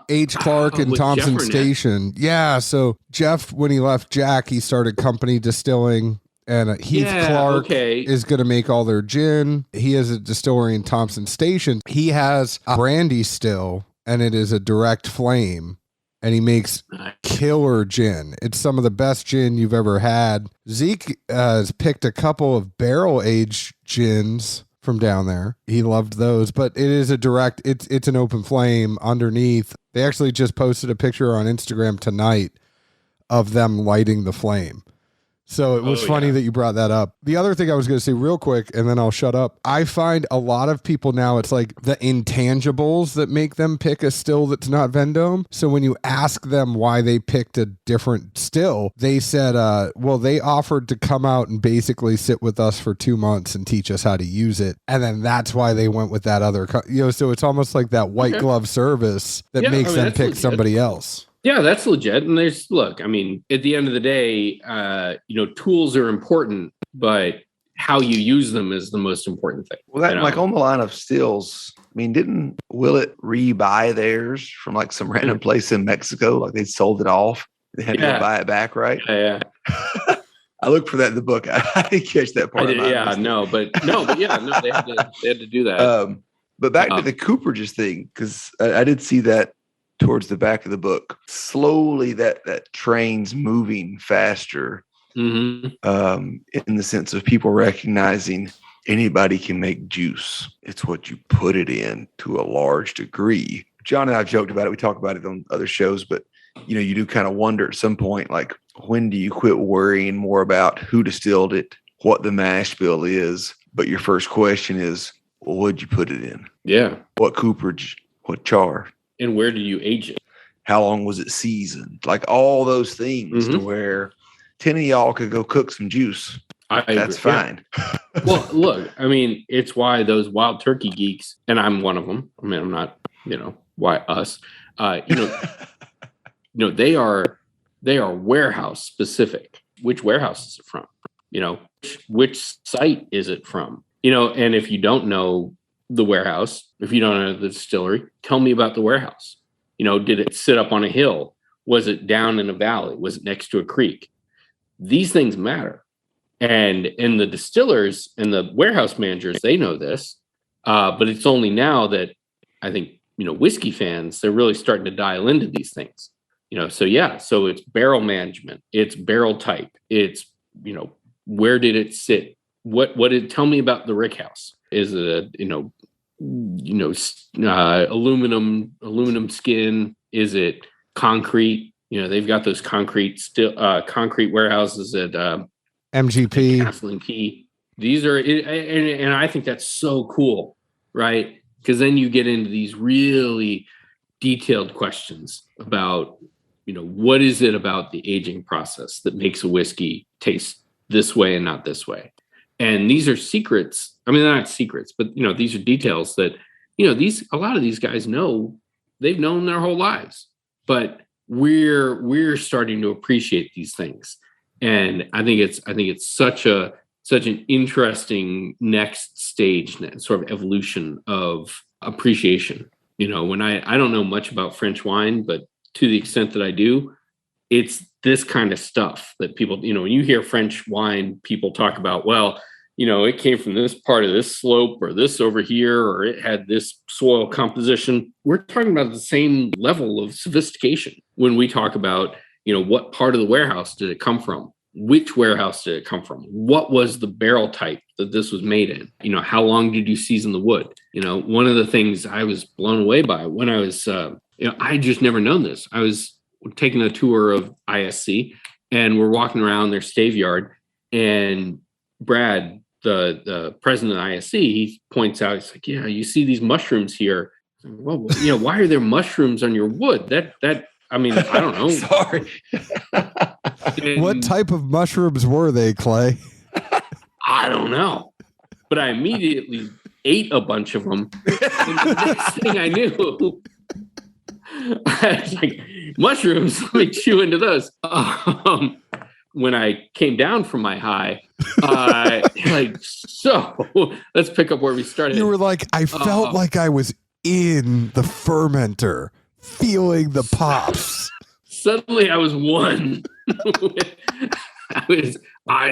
H. Clark and Thompson Station. Yeah, so Jeff, when he left Jack, he started Company Distilling, and Heath Clark is going to make all their gin. He has a distillery in Thompson Station. He has a brandy still, and it is a direct flame. And he makes killer gin. It's some of the best gin you've ever had. Zeke has picked a couple of barrel-aged gins from down there. He loved those, but it is a direct, it's an open flame underneath. They actually just posted a picture on Instagram tonight of them lighting the flame. So it was funny that you brought that up. The other thing I was going to say real quick, and then I'll shut up. I find a lot of people now, it's like the intangibles that make them pick a still that's not Vendome. So when you ask them why they picked a different still, they said, they offered to come out and basically sit with us for 2 months and teach us how to use it. And then that's why they went with that other, so it's almost like that white glove service that makes them pick somebody else. Yeah, that's legit. And at the end of the day, tools are important, but how you use them is the most important thing. Well, that on the line of stills, didn't Willett rebuy theirs from some random place in Mexico? Like they sold it off. They had to buy it back, right? Yeah. I looked for that in the book. I didn't catch that part. They had to do that. But back to the Cooperages thing, because I did see that towards the back of the book. Slowly that train's moving faster in the sense of people recognizing anybody can make juice. It's what you put it in to a large degree. John and I joked about it. We talk about it on other shows, but you do kind of wonder at some point, when do you quit worrying more about who distilled it, what the mash bill is, but your first question is, well, what'd you put it in? Yeah. What cooperage, what char? And where did you age it? How long was it seasoned? All those things to where 10 of y'all could go cook some juice. That's fine. Well, look, it's why those wild turkey geeks, and I'm one of them. I'm not, why us? They are warehouse specific. Which warehouse is it from? Which site is it from? And if you don't know the warehouse, if you don't know the distillery, tell me about the warehouse. Did it sit up on a hill? Was it down in a valley? Was it next to a creek? These things matter. And the distillers and the warehouse managers, they know this. But it's only now that I think, whiskey fans, they're really starting to dial into these things. So it's barrel management, it's barrel type, it's, where did it sit? What did tell me about the rick house? Is it aluminum skin? Is it concrete? They've got those concrete warehouses at MGP, Castle and Key. These are, and I think that's so cool, right? Because then you get into these really detailed questions about, what is it about the aging process that makes a whiskey taste this way and not this way? And these are secrets. I mean, they're not secrets, but these are details that, a lot of these guys know, they've known their whole lives, but we're starting to appreciate these things. And I think it's such an interesting next stage, sort of evolution of appreciation. When I don't know much about French wine, but to the extent that I do, it's this kind of stuff that people, when you hear French wine, people talk about, well, it came from this part of this slope or this over here, or it had this soil composition. We're talking about the same level of sophistication when we talk about, what part of the warehouse did it come from? Which warehouse did it come from? What was the barrel type that this was made in? How long did you season the wood? One of the things I was blown away by when I was, I just never known this. I was taking a tour of ISC and we're walking around their stave yard, and Brad, the president of ISC, he points out, he's like, yeah, you see these mushrooms here. Well, why are there mushrooms on your wood? I mean, I don't know. Sorry. What type of mushrooms were they, Clay? I don't know. But I immediately ate a bunch of them. And the next thing I knew, I was like, mushrooms, let me chew into those. When I came down from my high, so let's pick up where we started. You were like, I felt like I was in the fermenter, feeling the pops. Suddenly I was one. I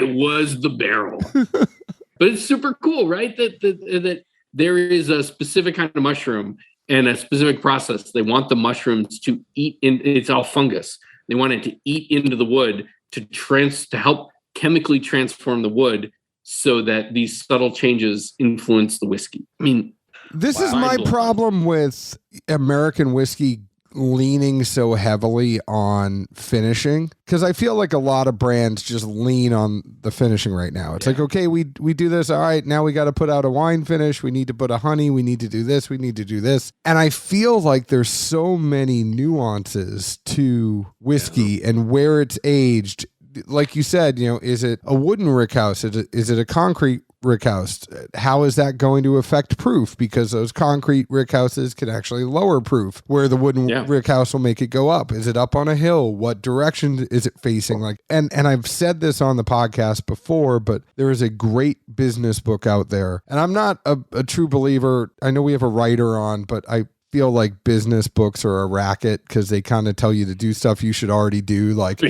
was the barrel. But it's super cool, right? That there is a specific kind of mushroom and a specific process. They want the mushrooms to eat in. It's all fungus. They want it to eat into the wood to help chemically transform the wood so that these subtle changes influence the whiskey. I mean, this is my problem with American whiskey leaning so heavily on finishing, because I feel like a lot of brands just lean on the finishing right now. It's like, okay, we do this. All right, now we got to put out a wine finish. We need to put a honey. We need to do this. We need to do this. And I feel like there's so many nuances to whiskey and where it's aged. Like you said, is it a wooden rickhouse? Is it a concrete rickhouse? How is that going to affect proof? Because those concrete rickhouses can actually lower proof, where the wooden rickhouse will make it go up. Is it up on a hill? What direction is it facing? And I've said this on the podcast before, but there is a great business book out there. And I'm not a true believer. I know we have a writer on, but I feel like business books are a racket because they kind of tell you to do stuff you should already do, like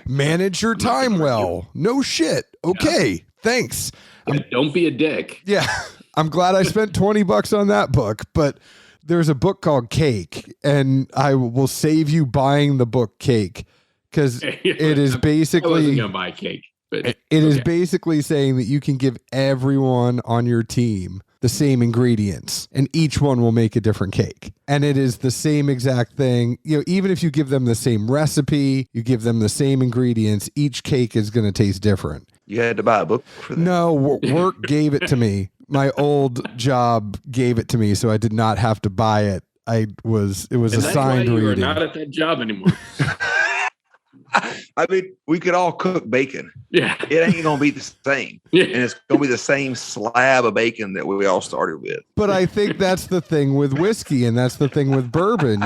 manage your time well. No shit. Okay. Thanks. Don't be a dick. Yeah. I'm glad I spent $20 on that book, but there's a book called Cake, and I will save you buying the book Cake, because it is basically, I wasn't going to buy Cake, but it is basically saying that you can give everyone on your team the same ingredients and each one will make a different cake. And it is the same exact thing. Even if you give them the same recipe, you give them the same ingredients, each cake is going to taste different. You had to buy a book for that? No, work gave it to me. My old job gave it to me, so I did not have to buy it. It was assigned reading. You're not at that job anymore. I mean, we could all cook bacon. Yeah. It ain't going to be the same. Yeah. And it's going to be the same slab of bacon that we all started with. But I think that's the thing with whiskey, and that's the thing with bourbon,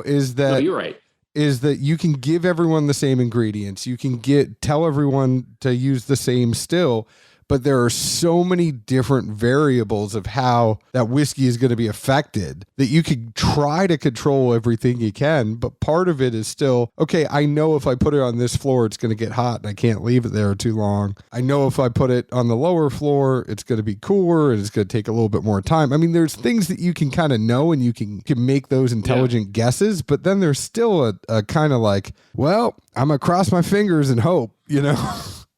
is that... No, you're right. Is that you can give everyone the same ingredients. You can tell everyone to use the same still, but there are so many different variables of how that whiskey is going to be affected that you could try to control everything you can. But part of it is still, okay, I know if I put it on this floor, it's going to get hot and I can't leave it there too long. I know if I put it on the lower floor, it's going to be cooler and it's going to take a little bit more time. I mean, there's things that you can kind of know and you can make those intelligent guesses, but then there's still a kind of like, well, I'm going to cross my fingers and hope,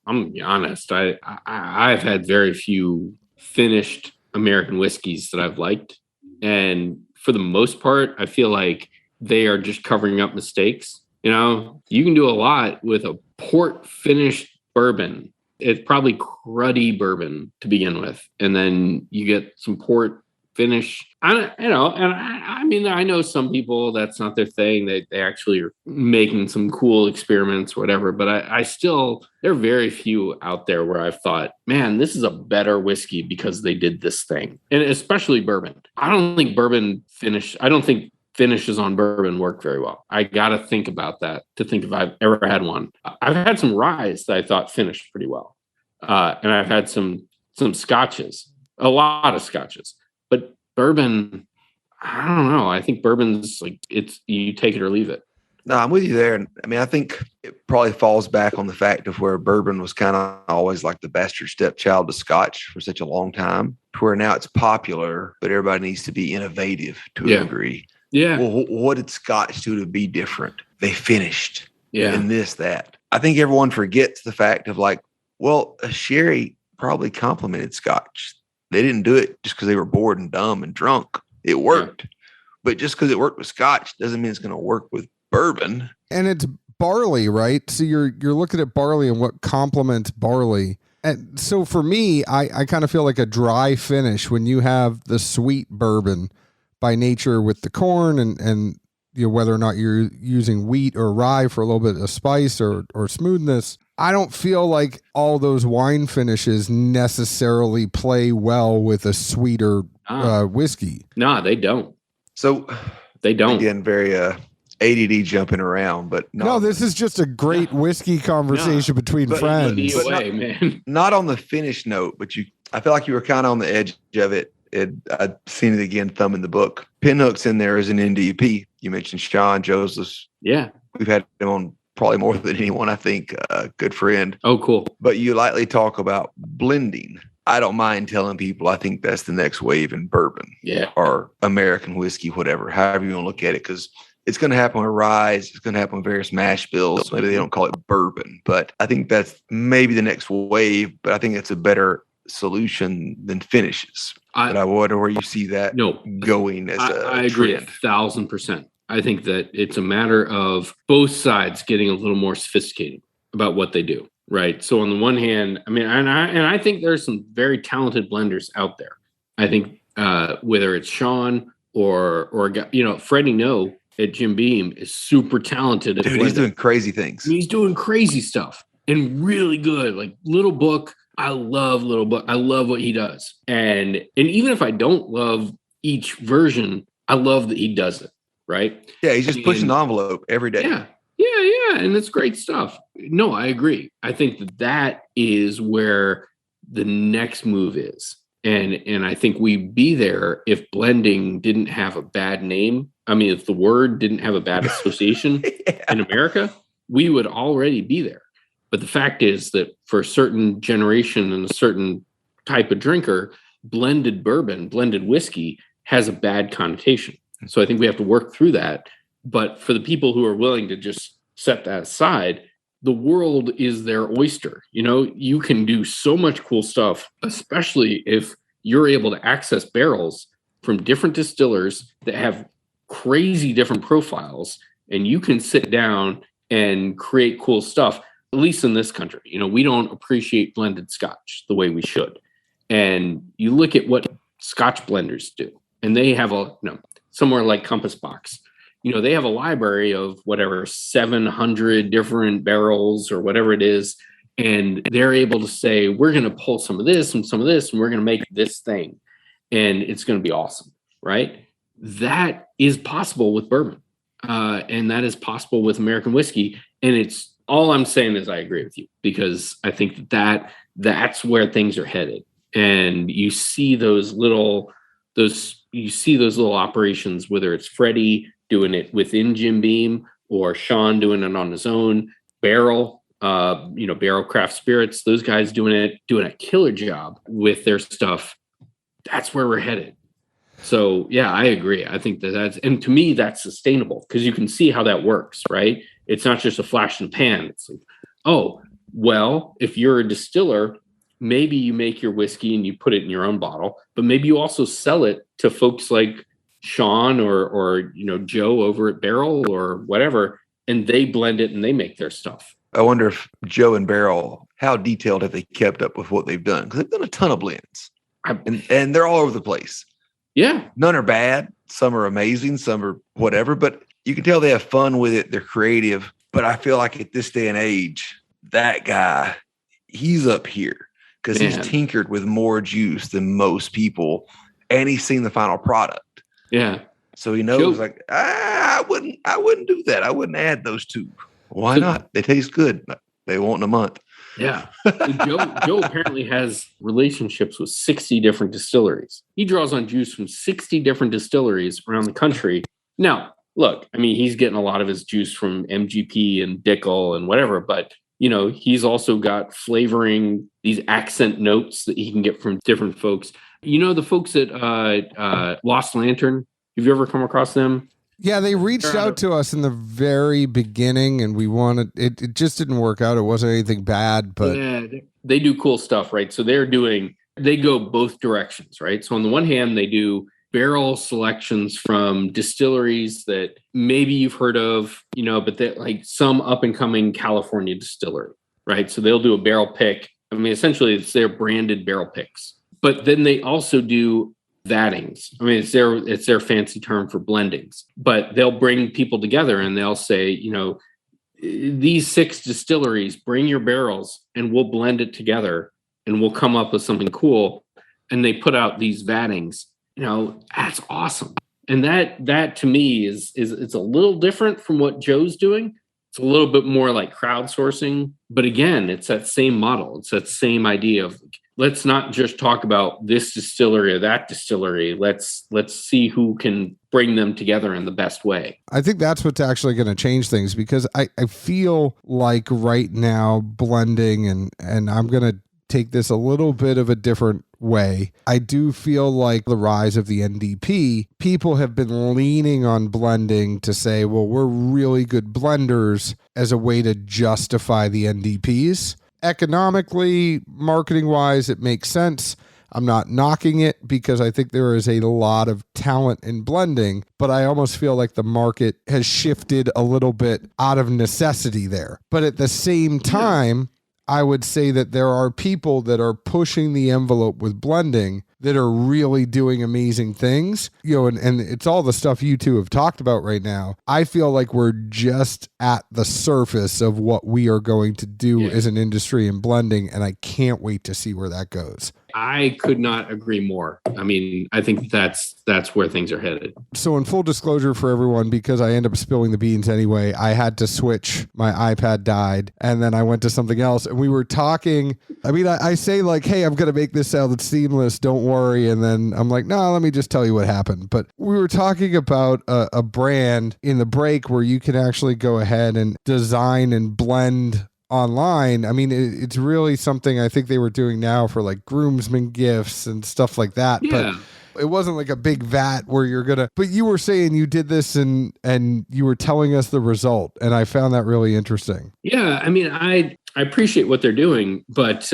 I'm gonna be honest. I've had very few finished American whiskeys that I've liked, and for the most part, I feel like they are just covering up mistakes. You know, you can do a lot with a port finished bourbon. It's probably cruddy bourbon to begin with, and then you get some port finish. I mean, I know some people that's not their thing. They actually are making some cool experiments, whatever. But I still, there are very few out there where I've thought, man, this is a better whiskey because they did this thing, and especially bourbon. I don't think finishes on bourbon work very well. I got to think about that to think if I've ever had one. I've had some ryes that I thought finished pretty well. And I've had some scotches, a lot of scotches, but bourbon, I don't know. I think bourbon's like, you take it or leave it. No, I'm with you there. And I mean, I think it probably falls back on the fact of where bourbon was kind of always like the bastard stepchild to scotch for such a long time, to where now it's popular, but everybody needs to be innovative to a degree. Yeah. Well, what did Scotch do to be different? They finished. Yeah. And that. I think everyone forgets the fact of like, well, a sherry probably complemented Scotch. They didn't do it just because they were bored and dumb and drunk. It worked. Yeah. But just because it worked with Scotch doesn't mean it's going to work with bourbon. And it's barley, right? So you're looking at barley and what complements barley. And so for me, I kind of feel like a dry finish when you have the sweet bourbon by nature with the corn and you know, whether or not you're using wheat or rye for a little bit of spice or smoothness. I don't feel like all those wine finishes necessarily play well with a sweeter whiskey. No, they don't. So they don't. Again, very ADD jumping around, but no, this is just a great whiskey conversation between friends. Not on the finish note, but I feel like you were kind of on the edge of it. I've seen it again, thumb in the book. Pinhook's in there as an NDP. You mentioned Sean Josephs. Yeah. We've had him on probably more than anyone, I think. Good friend. Oh, cool. But you lightly talk about blending. I don't mind telling people I think that's the next wave in bourbon. Yeah. Or American whiskey, whatever, however you want to look at it, because it's going to happen with rye. It's going to happen with various mash bills. Maybe they don't call it bourbon, but I think that's maybe the next wave. But I think it's a better solution than finishes. But I wonder where you see that going as I agree trend. 1,000%. I think that it's a matter of both sides getting a little more sophisticated about what they do, right? So on the one hand, I mean, and I think there's some very talented blenders out there. I think whether it's Sean or you know, Freddie No at Jim Beam is super talented. Dude, he's doing crazy things. He's doing crazy stuff and really good. Like Little Book. I love Little Book. I love what he does. And even if I don't love each version, I love that he does it. Right. Yeah. He's just pushing the envelope every day. Yeah. Yeah. And it's great stuff. No, I agree. I think that is where the next move is. And I think we'd be there if blending didn't have a bad name. I mean, if the word didn't have a bad association in America, we would already be there. But the fact is that for a certain generation and a certain type of drinker, blended bourbon, blended whiskey has a bad connotation. So I think we have to work through that. But for the people who are willing to just set that aside, the world is their oyster. You know, you can do so much cool stuff, especially if you're able to access barrels from different distillers that have crazy different profiles, and you can sit down and create cool stuff. At least in this country, you know, we don't appreciate blended Scotch the way we should. And you look at what Scotch blenders do, and they have somewhere like Compass Box, you know, they have a library of whatever, 700 different barrels or whatever it is. And they're able to say, we're going to pull some of this and some of this, and we're going to make this thing. And it's going to be awesome. Right. That is possible with bourbon. And that is possible with American whiskey. And it's, all I'm saying is I agree with you, because I think that's where things are headed. And you see those little operations, whether it's Freddie doing it within Jim Beam or Sean doing it on his own, Barrel Craft Spirits, those guys doing a killer job with their stuff. That's where we're headed. So yeah, I agree. I think and to me, that's sustainable because you can see how that works, right? It's not just a flash in the pan. It's like, oh, well, if you're a distiller, maybe you make your whiskey and you put it in your own bottle, but maybe you also sell it to folks like Sean or you know, Joe over at Barrel or whatever, and they blend it and they make their stuff. I wonder if Joe and Beryl, how detailed have they kept up with what they've done? Because they've done a ton of blends, and they're all over the place. Yeah. None are bad. Some are amazing. Some are whatever. But you can tell they have fun with it. They're creative. But I feel like at this day and age, that guy, he's up here because he's tinkered with more juice than most people, and he's seen the final product. Yeah. So he knows, I wouldn't do that. I wouldn't add those two. Why not? They taste good. They won't in a month. Yeah. Joe apparently has relationships with 60 different distilleries. He draws on juice from 60 different distilleries around the country. Now, look, I mean, he's getting a lot of his juice from MGP and Dickel and whatever, but he's also got flavoring, these accent notes that he can get from different folks. The folks at Lost Lantern, have you ever come across them? Yeah, they reached out to us in the very beginning, and we wanted it just didn't work out. It wasn't anything bad, but yeah, they do cool stuff, right? So they go both directions, right? So on the one hand, they do barrel selections from distilleries that maybe you've heard of, but they're like some up and coming California distillery, right? So they'll do a barrel pick. I mean, essentially it's their branded barrel picks, but then they also do vattings. I mean, it's their fancy term for blendings, but they'll bring people together and they'll say, these 6 distilleries, bring your barrels and we'll blend it together and we'll come up with something cool. And they put out these vattings. That's awesome. And that to me is it's a little different from what Joe's doing. It's a little bit more like crowdsourcing, but again, it's that same model. It's that same idea of let's not just talk about this distillery or that distillery. Let's see who can bring them together in the best way. I think that's what's actually going to change things, because I feel like right now blending, and I'm going to take this a little bit of a different way. I do feel like the rise of the NDP, people have been leaning on blending to say, well, we're really good blenders as a way to justify the NDPs. Economically, marketing wise, it makes sense. I'm not knocking it because I think there is a lot of talent in blending, but I almost feel like the market has shifted a little bit out of necessity there. But at the same time, I would say that there are people that are pushing the envelope with blending that are really doing amazing things, and it's all the stuff you two have talked about right now. I feel like we're just at the surface of what we are going to do as an industry in blending, and I can't wait to see where that goes. I could not agree more. I mean, I think that's where things are headed. So in full disclosure for everyone, because I end up spilling the beans anyway, I had to switch. My iPad died, and then I went to something else, and we were talking. I mean, I say like, hey, I'm going to make this sound seamless. Don't worry. And then I'm like, no, let me just tell you what happened. But we were talking about a brand in the break where you can actually go ahead and design and blend online. I mean, it's really something I think they were doing now for like groomsmen gifts and stuff like that. Yeah. But it wasn't like a big vat where you're gonna, but you were saying you did this and you were telling us the result, and I found that really interesting. Yeah, I mean, I appreciate what they're doing, but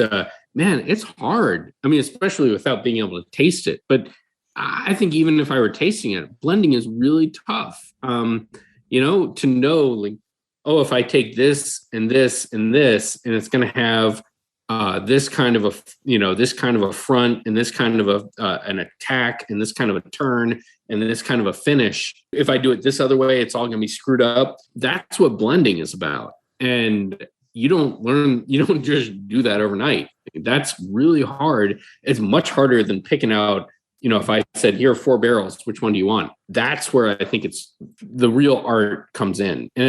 man, it's hard. I mean, especially without being able to taste it. But I think even if I were tasting it, blending is really tough. To know like, oh, if I take this and this and this, and it's going to have this kind of a front and this kind of an attack and this kind of a turn and this kind of a finish. If I do it this other way, it's all going to be screwed up. That's what blending is about. And you don't just do that overnight. That's really hard. It's much harder than picking out, if I said, here are 4 barrels, which one do you want? That's where I think it's the real art comes in. And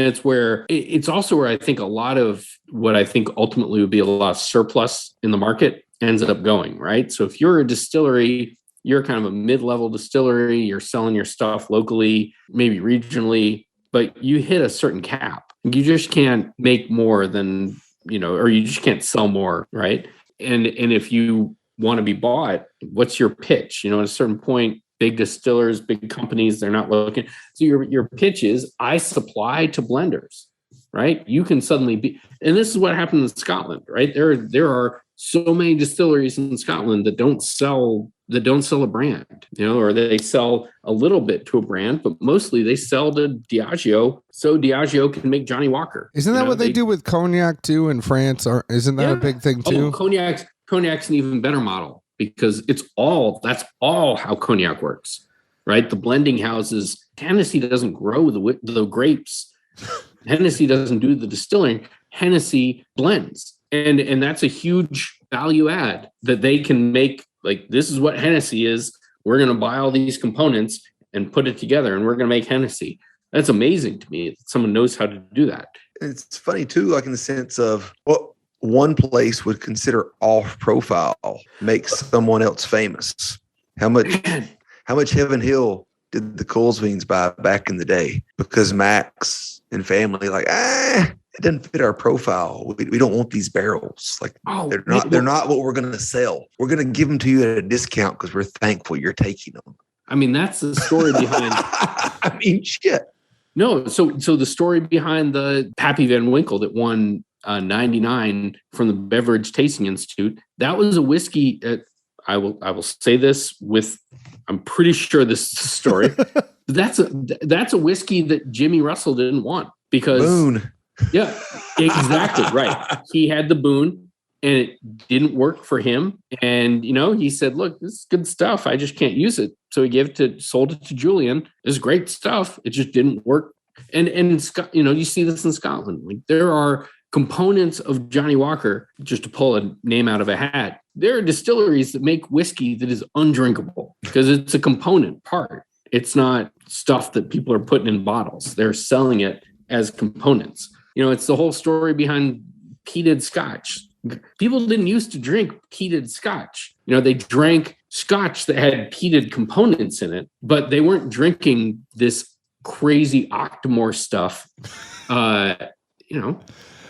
it's also where I think a lot of what I think ultimately would be a lot of surplus in the market ends up going, right? So if you're a distillery, you're kind of a mid-level distillery, you're selling your stuff locally, maybe regionally, but you hit a certain cap. You just can't make more than, or you just can't sell more, right? And if you want to be bought, what's your pitch? At a certain point, big distillers, big companies, they're not looking. So your pitch is, I supply to blenders, right? You can suddenly be, and this is what happened in Scotland, right? There are so many distilleries in Scotland that don't sell that don't sell a brand, or they sell a little bit to a brand, but mostly they sell to Diageo so Diageo can make Johnny Walker. Isn't that what they do with cognac too in France? Isn't that a big thing too? Oh, cognac's an even better model because that's all how cognac works, right? The blending houses, Hennessy doesn't grow the grapes. Hennessy doesn't do the distilling. Hennessy blends. And that's a huge value add that they can make. Like, this is what Hennessy is. We're going to buy all these components and put it together, and we're going to make Hennessy. That's amazing to me that someone knows how to do that. It's funny too, like in the sense of what one place would consider off profile makes someone else famous. How much Heaven Hill did the Coolsbeans buy back in the day? Because Max and family it doesn't fit our profile. We don't want these barrels. Like, they're not what we're going to sell. We're going to give them to you at a discount because we're thankful you're taking them. I mean, that's the story behind. I mean, shit. No, so the story behind the Pappy Van Winkle that won 99 from the Beverage Tasting Institute, that was a whiskey. I will say this I'm pretty sure this is the story. That's a whiskey that Jimmy Russell didn't want because Boone. Yeah, exactly right. He had the Boone, and it didn't work for him. And he said, "Look, this is good stuff. I just can't use it." So he sold it to Julian. It's great stuff. It just didn't work. And you see this in Scotland. Like, there are components of Johnny Walker, just to pull a name out of a hat. There are distilleries that make whiskey that is undrinkable because it's a component part. It's not stuff that people are putting in bottles. They're selling it as components. It's the whole story behind peated scotch. People didn't used to drink peated scotch. They drank scotch that had peated components in it, but they weren't drinking this crazy Octomore stuff.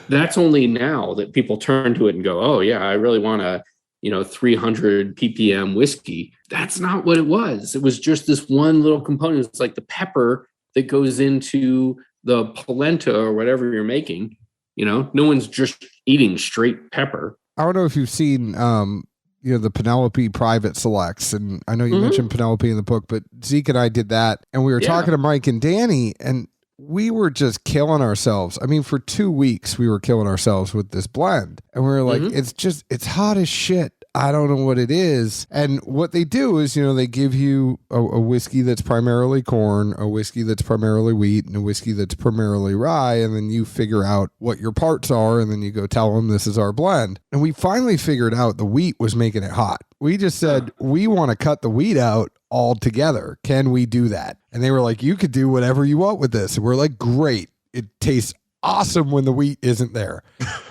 That's only now that people turn to it and go, oh yeah, I really want a 300 ppm whiskey. That's not what it was. It was just this one little component. It's like the pepper that goes into the polenta or whatever you're making. No one's just eating straight pepper. I don't know if you've seen the Penelope private selects, and I know you mentioned Penelope in the book, but Zeke and I did that, and we were talking to Mike and Danny, and we were just killing ourselves. I mean, for 2 weeks we were killing ourselves with this blend, and we were like, it's hot as shit. I don't know what it is. And what they do is, they give you a whiskey that's primarily corn, a whiskey that's primarily wheat, and a whiskey that's primarily rye. And then you figure out what your parts are. And then you go tell them this is our blend. And we finally figured out the wheat was making it hot. We just said, we want to cut the wheat out altogether. Can we do that? And they were like, you could do whatever you want with this. And we're like, great. It tastes awesome when the wheat isn't there.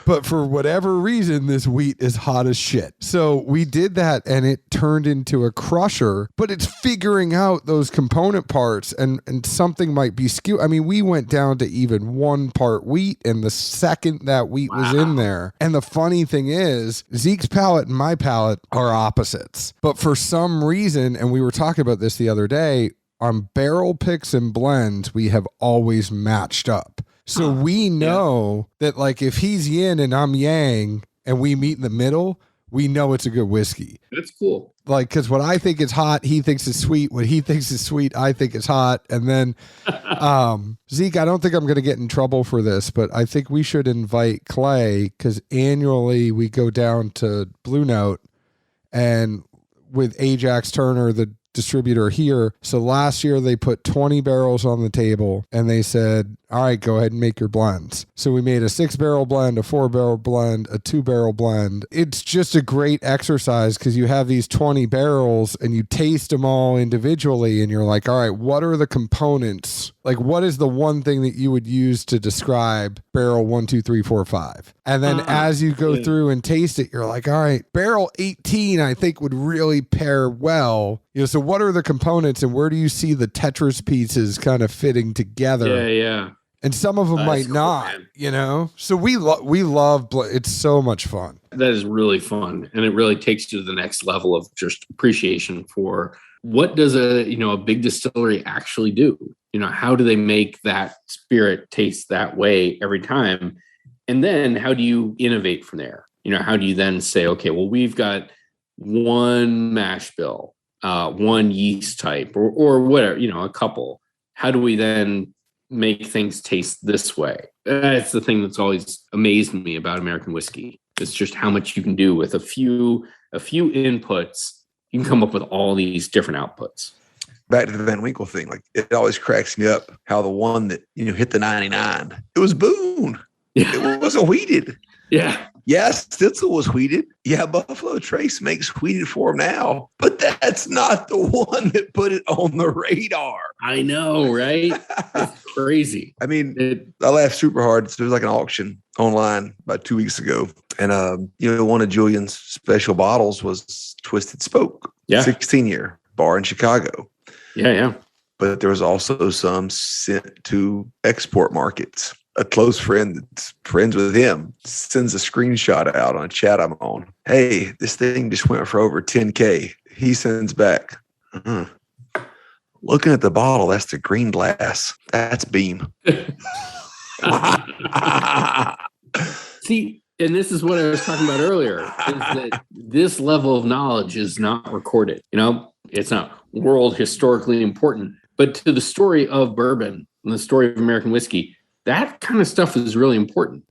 But for whatever reason, this wheat is hot as shit. So we did that, and it turned into a crusher, but it's figuring out those component parts, and something might be skewed. I mean, we went down to even 1 part wheat, and the second that wheat was in there. And the funny thing is, Zeke's palate and my palate are opposites. But for some reason, and we were talking about this the other day, on barrel picks and blends, we have always matched up. So we know that, like, if he's yin and I'm yang and we meet in the middle, we know it's a good whiskey. That's cool. Like, because what I think is hot, he thinks is sweet. What he thinks is sweet, I think is hot. And then, Zeke, I don't think I'm going to get in trouble for this, but I think we should invite Clay, because annually we go down to Blue Note and with Ajax Turner, the distributor here. So last year they put 20 barrels on the table and they said, all right, go ahead and make your blends. So we made a 6-barrel blend, a 4-barrel blend, a 2-barrel blend. It's just a great exercise because you have these 20 barrels and you taste them all individually and you're like, all right, what are the components? Like, what is the one thing that you would use to describe barrel 1, 2, 3, 4, 5? And then as you go through and taste it, you're like, all right, barrel 18, I think would really pair well. So what are the components and where do you see the Tetris pieces kind of fitting together? Yeah. And some of them might cool, not, man. So we love, it's so much fun. That is really fun. And it really takes you to the next level of just appreciation for what does a big distillery actually do? How do they make that spirit taste that way every time? And then how do you innovate from there? How do you then say, okay, well, we've got one mash bill one yeast type or whatever, a couple. How do we then make things taste this way? That's the thing that's always amazed me about American whiskey. It's just how much you can do with a few inputs. You can come up with all these different outputs. Back to the Van Winkle thing, like it always cracks me up how the one that hit the 99, it was Boone. Yeah. It wasn't wheated. Yeah. Yeah, Stitzel was wheated. Yeah, Buffalo Trace makes wheated for him now, but that's not the one that put it on the radar. I know, right? It's crazy. I mean, I laughed super hard. So there was like an auction online about 2 weeks ago, and one of Julian's special bottles was Twisted Spoke, 16-year bar in Chicago. Yeah. But there was also some sent to export markets. A close friend that's friends with him sends a screenshot out on a chat I'm on. Hey, this thing just went for over 10K. He sends back, looking at the bottle, that's the green glass. That's Beam. See, and this is what I was talking about earlier, is that this level of knowledge is not recorded. It's not world historically important, but to the story of bourbon and the story of American whiskey, that kind of stuff is really important.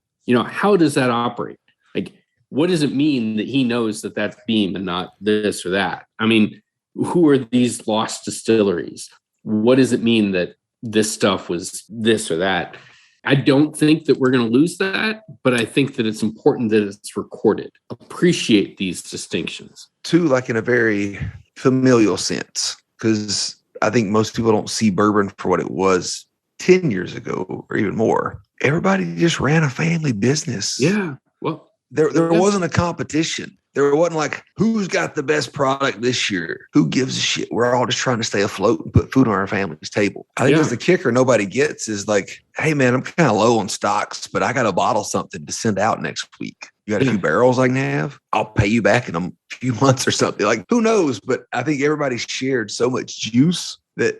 How does that operate? Like, what does it mean that he knows that that's Beam and not this or that? I mean, who are these lost distilleries? What does it mean that this stuff was this or that? I don't think that we're going to lose that, but I think that it's important that it's recorded. Appreciate these distinctions. Too, like in a very familial sense, because I think most people don't see bourbon for what it was 10 years ago or even more. Everybody just ran a family business. Yeah. Well, there wasn't a competition. There wasn't like, who's got the best product this year? Who gives a shit? We're all just trying to stay afloat and put food on our family's table. I think that's the kicker nobody gets is like, hey, man, I'm kind of low on stocks, but I got to bottle something to send out next week. You got a few barrels I can have? I'll pay you back in a few months or something. Like, who knows? But I think everybody shared so much juice that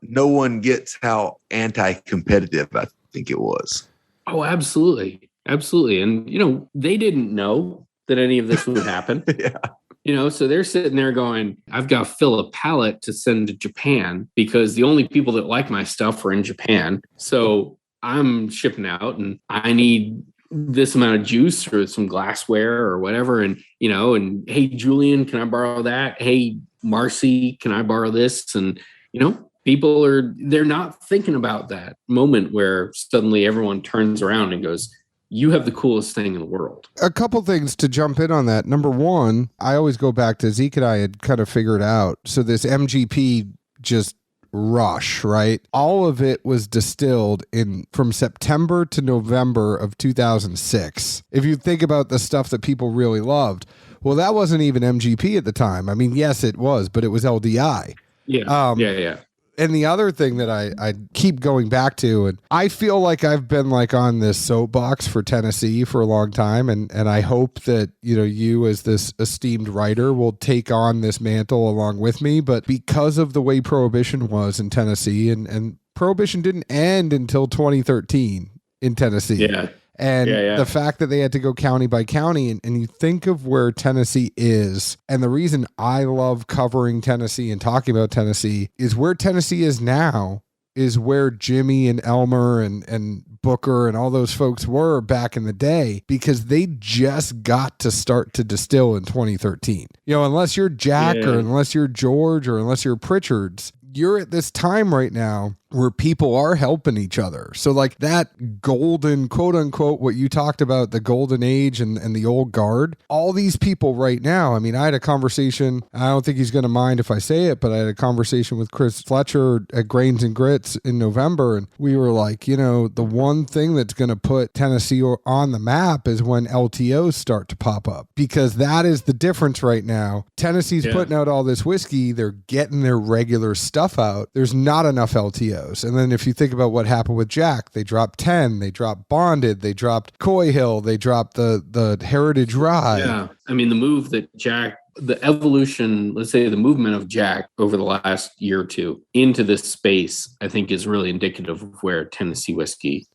no one gets how anti-competitive I think it was. Oh, absolutely. Absolutely. And, they didn't know that any of this would happen. So they're sitting there going, I've got to fill a pallet to send to Japan because the only people that like my stuff are in Japan. So I'm shipping out and I need this amount of juice or some glassware or whatever. And, and hey, Julian, can I borrow that? Hey, Marcy, can I borrow this? And, people they're not thinking about that moment where suddenly everyone turns around and goes, you have the coolest thing in the world. A couple things to jump in on that. Number one, I always go back to Zeke and I had kind of figured out. So this MGP just rush, right? All of it was distilled from September to November of 2006. If you think about the stuff that people really loved, well, that wasn't even MGP at the time. I mean, yes, it was, but it was LDI. Yeah. And the other thing that I keep going back to, and I feel like I've been like on this soapbox for Tennessee for a long time, and I hope that, you as this esteemed writer will take on this mantle along with me. But because of the way Prohibition was in Tennessee, and Prohibition didn't end until 2013 in Tennessee. Yeah. And the fact that they had to go county by county, and you think of where Tennessee is, and the reason I love covering Tennessee and talking about Tennessee is where Tennessee is now is where Jimmy and Elmer and Booker and all those folks were back in the day, because they just got to start to distill in 2013. Unless you're Jack or unless you're George or unless you're Pritchard's, you're at this time right now where people are helping each other. So like that golden, quote unquote, what you talked about, the golden age and the old guard, all these people right now. I mean, I had a conversation, I don't think he's going to mind if I say it, but I had a conversation with Chris Fletcher at Grains and Grits in November. And we were like, the one thing that's going to put Tennessee on the map is when LTOs start to pop up, because that is the difference right now. Tennessee's putting out all this whiskey. They're getting their regular stuff out. There's not enough LTOs. And then if you think about what happened with Jack, they dropped 10, they dropped Bonded, they dropped Coy Hill, they dropped the Heritage Rye. Yeah. I mean, the move that Jack, the evolution, let's say the movement of Jack over the last year or two into this space, I think is really indicative of where Tennessee whiskey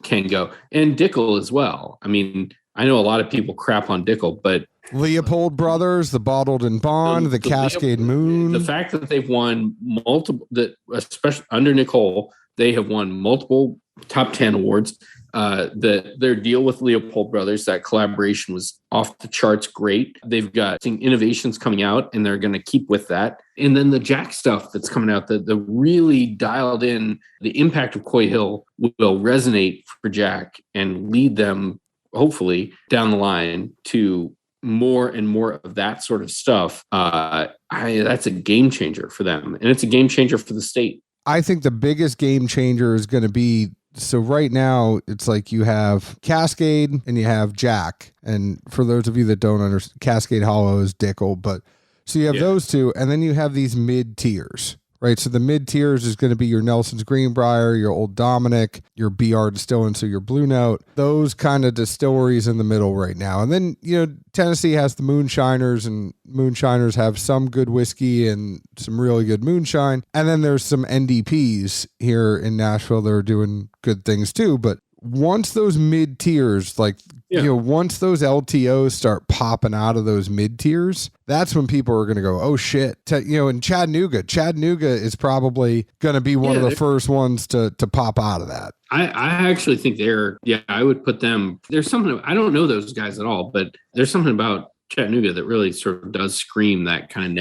can go. And Dickel as well. I mean, I know a lot of people crap on Dickel, but Leopold Brothers, the Bottled and Bond, the Cascade Moon. The fact that they've won multiple, that especially under Nicole, they have won multiple top 10 awards. Their deal with Leopold Brothers, that collaboration was off the charts great. They've got innovations coming out, and they're going to keep with that. And then the Jack stuff that's coming out, the really dialed in, the impact of Coy Hill will resonate for Jack and lead them, hopefully, down the line to more and more of that sort of stuff. That's a game changer for them, and it's a game changer for the state. I think the biggest game changer is going to be, so right now it's like you have Cascade and you have Jack. And for those of you that don't understand, Cascade Hollow is Dickel, but so you have those two, and then you have these mid tiers, right? So the mid tiers is going to be your Nelson's Greenbrier, your Old Dominic, your BR Distilling, so your Blue Note, those kind of distilleries in the middle right now. And then, Tennessee has the Moonshiners, and Moonshiners have some good whiskey and some really good moonshine. And then there's some NDPs here in Nashville that are doing good things too. But once those mid tiers, once those LTOs start popping out of those mid tiers, that's when people are going to go, oh shit. And Chattanooga is probably going to be one of the first ones to pop out of that. I actually think I would put them, there's something, I don't know those guys at all, but there's something about Chattanooga that really sort of does scream that kind of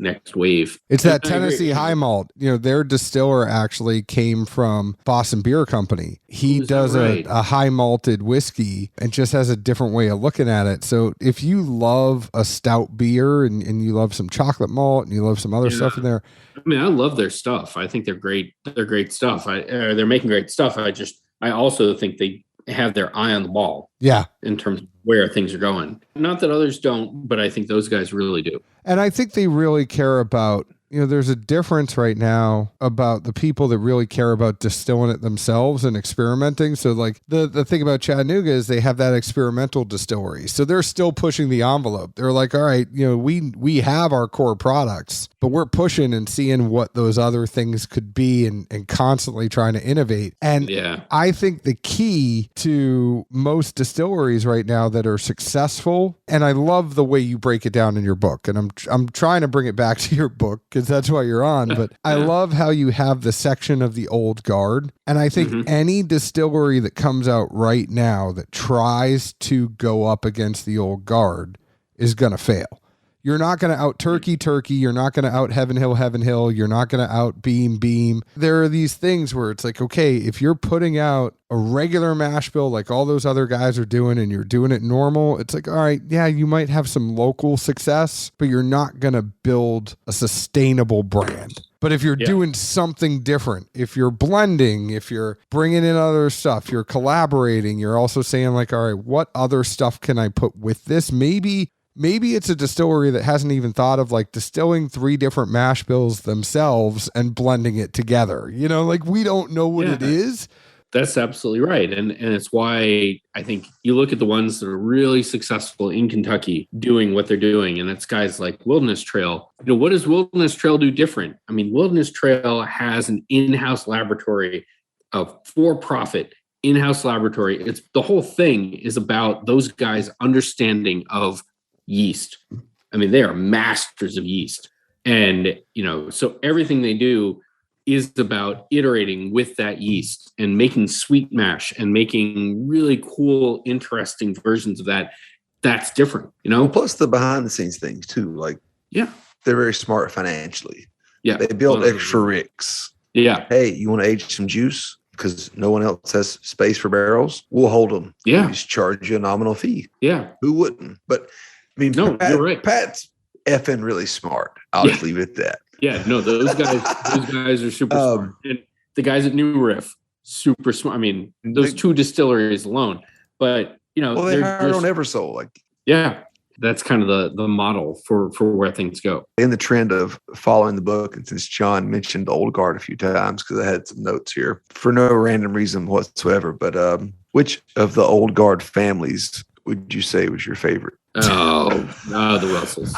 next wave. It's that Tennessee high malt. Their distiller actually came from Boston Beer Company. He does a high malted whiskey and just has a different way of looking at it. So if you love a stout beer and you love some chocolate malt and you love some other stuff in there. I mean, I love their stuff. I think they're great. They're great stuff. They're making great stuff. I also think they have their eye on the ball. Yeah. In terms of where things are going. Not that others don't, but I think those guys really do. And I think they really care about, there's a difference right now about the people that really care about distilling it themselves and experimenting. So like the thing about Chattanooga is they have that experimental distillery. So they're still pushing the envelope. They're like, all right, we have our core products, but we're pushing and seeing what those other things could be and constantly trying to innovate. And I think the key to most distilleries right now that are successful, and I love the way you break it down in your book, and I'm trying to bring it back to your book because that's why you're on. But I love how you have the section of the old guard. And I think any distillery that comes out right now that tries to go up against the old guard is going to fail. You're not going to out Turkey. You're not going to out Heaven Hill. You're not going to out Beam. There are these things where it's like, okay, if you're putting out a regular mash bill like all those other guys are doing and you're doing it normal, it's like, all right, yeah, you might have some local success, but you're not going to build a sustainable brand. But if you're doing something different, if you're blending, if you're bringing in other stuff, you're collaborating, you're also saying like, all right, what other stuff can I put with this? Maybe it's a distillery that hasn't even thought of like distilling 3 different mash bills themselves and blending it together. Like we don't know what it is. That's absolutely right. And it's why I think you look at the ones that are really successful in Kentucky doing what they're doing. And it's guys like Wilderness Trail. What does Wilderness Trail do different? I mean, Wilderness Trail has an in-house laboratory, a for-profit in-house laboratory. It's the whole thing is about those guys' understanding of yeast. I mean, they are masters of yeast. And, so everything they do is about iterating with that yeast and making sweet mash and making really cool, interesting versions of that. That's different, Well, plus the behind the scenes things too. Like, they're very smart financially. Yeah. They build extra ricks. Yeah. Hey, you want to age some juice? Because no one else has space for barrels. We'll hold them. Yeah. We just charge you a nominal fee. Yeah. Who wouldn't? But I mean, no, you're right. Pat's effing really smart. I'll just leave it at that. Yeah, no, those guys are super smart. And the guys at New Riff, super smart. I mean, those 2 distilleries alone. But, they hired on Eversole. That's kind of the model for where things go. In the trend of following the book, and since John mentioned the old guard a few times, because I had some notes here for no random reason whatsoever, but which of the old guard families would you say was your favorite? The Russells.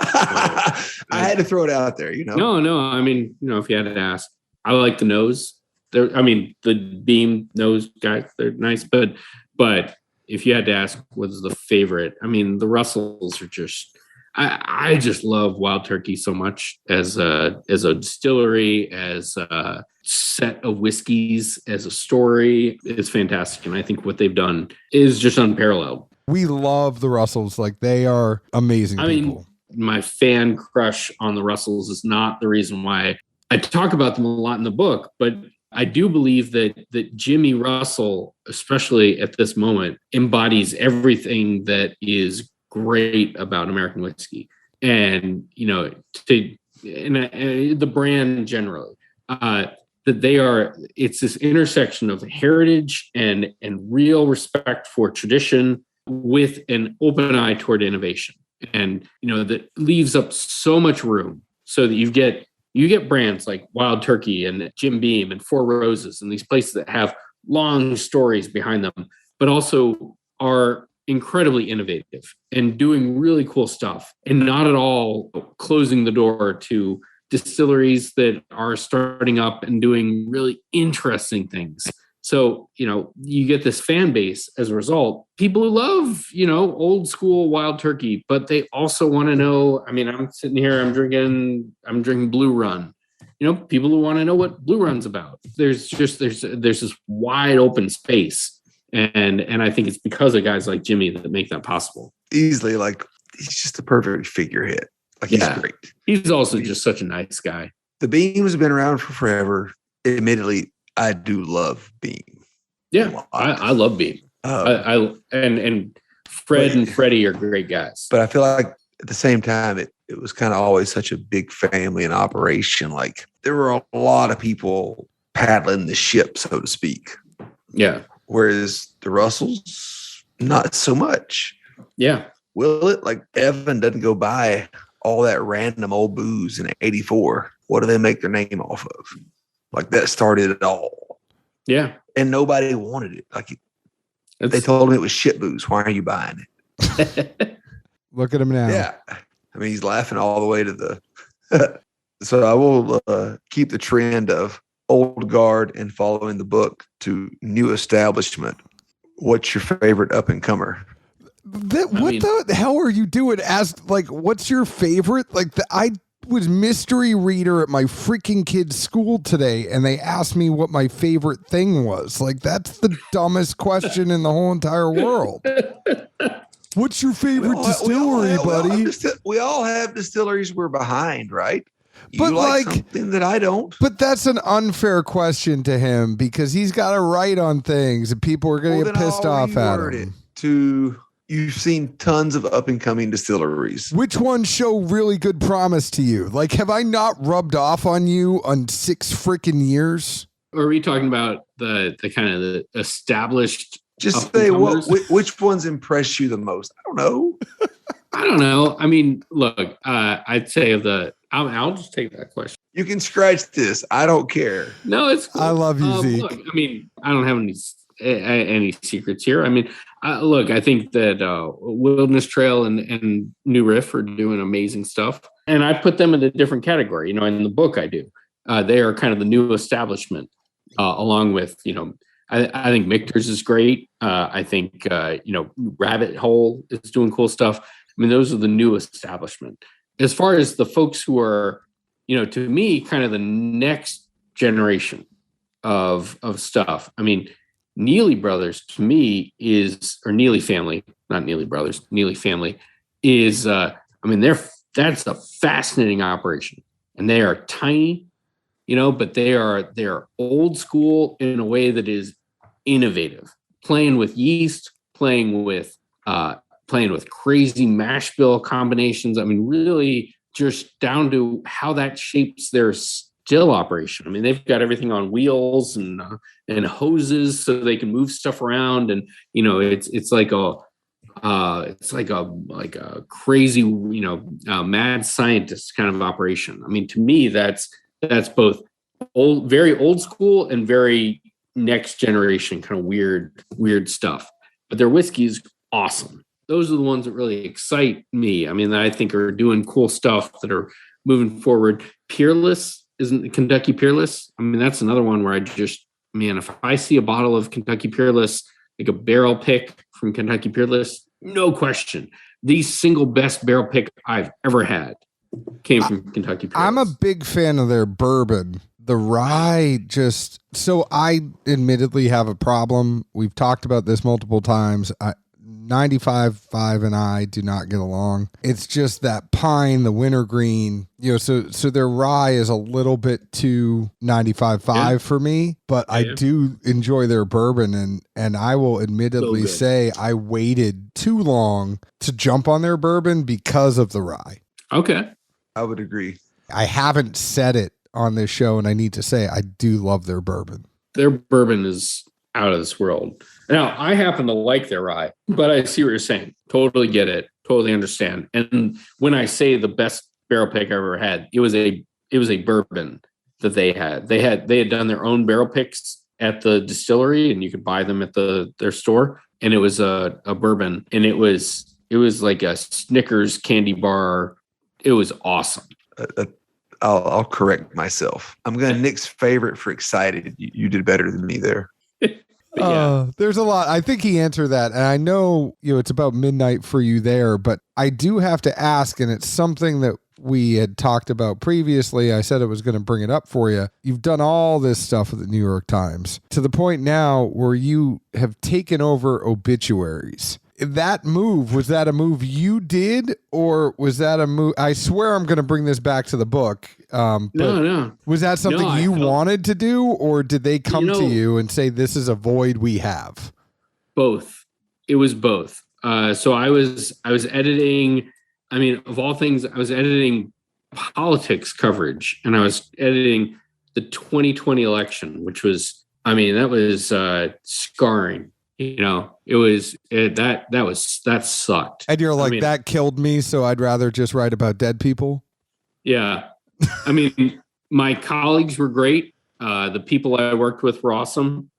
I had to throw it out there, No. I mean, if you had to ask, I like the nose. The Beam nose guys, they're nice, but if you had to ask what's the favorite, I mean, the Russells are just, I just love Wild Turkey so much as a distillery, as a set of whiskeys, as a story. It's fantastic. And I think what they've done is just unparalleled. We love the Russells. Like, they are amazing people. My fan crush on the Russells is not the reason why I talk about them a lot in the book, but I do believe that Jimmy Russell, especially at this moment, embodies everything that is great about American whiskey, and the brand generally. That it's this intersection of heritage and real respect for tradition with an open eye toward innovation, and that leaves up so much room so that you get brands like Wild Turkey and Jim Beam and Four Roses and these places that have long stories behind them, but also are incredibly innovative and doing really cool stuff, and not at all closing the door to distilleries that are starting up and doing really interesting things. So, you get this fan base as a result, people who love, old school Wild Turkey, but they also want to know, I mean, I'm sitting here, I'm drinking Blue Run, people who want to know what Blue Run's about. There's this wide open space. And I think it's because of guys like Jimmy that make that possible. Easily, like, he's just a perfect figurehead. Like, he's great. He's also just such a nice guy. The Beams have been around for forever. Admittedly, I do love Beam. Yeah, I love Beam. And Fred and Freddie are great guys. But I feel like at the same time, it was kind of always such a big family and operation. Like, there were a lot of people paddling the ship, so to speak. Yeah. Whereas the Russells, not so much. Yeah. Will it? Like, Evan doesn't go buy all that random old booze in 84. What do they make their name off of? Like, that started it all. Yeah. And nobody wanted it. Like, they told him it was shit booze. Why are you buying it? Look at him now. Yeah. I mean, he's laughing all the way to the... So I will keep the trend of old guard and following the book to new establishment. What's your favorite up and comer? The hell are you doing? What's your favorite? I was mystery reader at my freaking kid's school today, and they asked me what my favorite thing was. Like, that's the dumbest question in the whole entire world. What's your favorite distillery, buddy? We all have distilleries we're behind, right? But you like something that I don't. But that's an unfair question to him, because he's got to write on things and people are going to get pissed off at him. You've seen tons of up and coming distilleries. Which ones show really good promise to you? Like, have I not rubbed off on you on 6 freaking years? Or are we talking about the kind of the established? Just say which ones impress you the most? I don't know. I don't know. I mean, look, I'd say I'll just take that question. You can scratch this. I don't care. No, it's cool. I love you, Zeke. Look, I mean, I don't have any secrets here. I mean, look, I think that Wilderness Trail and New Riff are doing amazing stuff. And I put them in a different category. In the book I do. They are kind of the new establishment, along with, I think Michter's is great. I think, Rabbit Hole is doing cool stuff. I mean, those are the new establishment. As far as the folks who are, to me, kind of the next generation of stuff. I mean, Neely Brothers to me or Neely family, not Neely Brothers, Neely family is, that's a fascinating operation, and they are tiny, but they're old school in a way that is innovative, playing with yeast, playing with crazy mash bill combinations. I mean, really just down to how that shapes their still operation. I mean, they've got everything on wheels and hoses so they can move stuff around. And, it's like a crazy, mad scientist kind of operation. I mean, to me, that's both very old school and very next generation kind of weird stuff. But their whiskey is awesome. Those are the ones that really excite me. I mean, that I think are doing cool stuff, that are moving forward. Peerless, isn't Kentucky Peerless? I mean, that's another one where if I see a bottle of Kentucky Peerless, like a barrel pick from Kentucky Peerless, no question. The single best barrel pick I've ever had came from Kentucky Peerless. I'm a big fan of their bourbon. The rye so I admittedly have a problem. We've talked about this multiple times. 95.5 and I do not get along. It's just that pine, the wintergreen, so their rye is a little bit too 95.5 for me, but I do enjoy their bourbon, and I will admittedly say I waited too long to jump on their bourbon because of the rye. Okay. I would agree. I haven't said it on this show, and I need to say I do love their bourbon. Their bourbon is out of this world. Now, I happen to like their rye, but I see what you're saying. Totally get it. Totally understand. And when I say the best barrel pick I've ever had, it was a bourbon that they had. They had done their own barrel picks at the distillery, and you could buy them at their store. And it was a bourbon, and it was like a Snickers candy bar. It was awesome. I'll correct myself. I'm going to Nick's favorite for excited. You did better than me there. There's a lot. I think he answered that. And I know, it's about midnight for you there, but I do have to ask, and it's something that we had talked about previously. I said I was going to bring it up for you. You've done all this stuff with the New York Times to the point now where you have taken over obituaries. That move, was that a move you did, or was that a move? I swear I'm going to bring this back to the book. No. Was that something you wanted to do, or did they come to you and say, this is a void we have? Both. It was both. So I was editing, of all things, I was editing politics coverage, and I was editing the 2020 election, which was, that was scarring. That sucked. And you're like, that killed me, so I'd rather just write about dead people. Yeah. My colleagues were great. The people I worked with were awesome.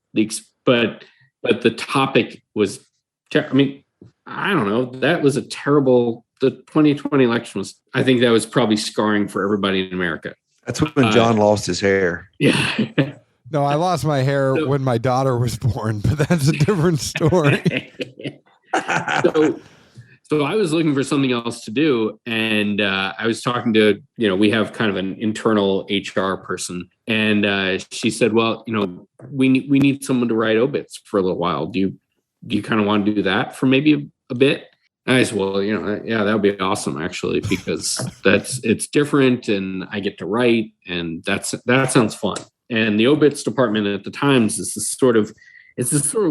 But the topic was, I don't know. That was a terrible, the 2020 election was, I think that was probably scarring for everybody in America. That's when John lost his hair. Yeah. No, I lost my hair when my daughter was born, but that's a different story. So I was looking for something else to do, and I was talking to, we have kind of an internal HR person, and she said, well, we need someone to write obits for a little while. Do you kind of want to do that for maybe a bit? And I said, well, yeah, that would be awesome, actually, because it's different, and I get to write, and that sounds fun. And the obits department at the Times is this sort of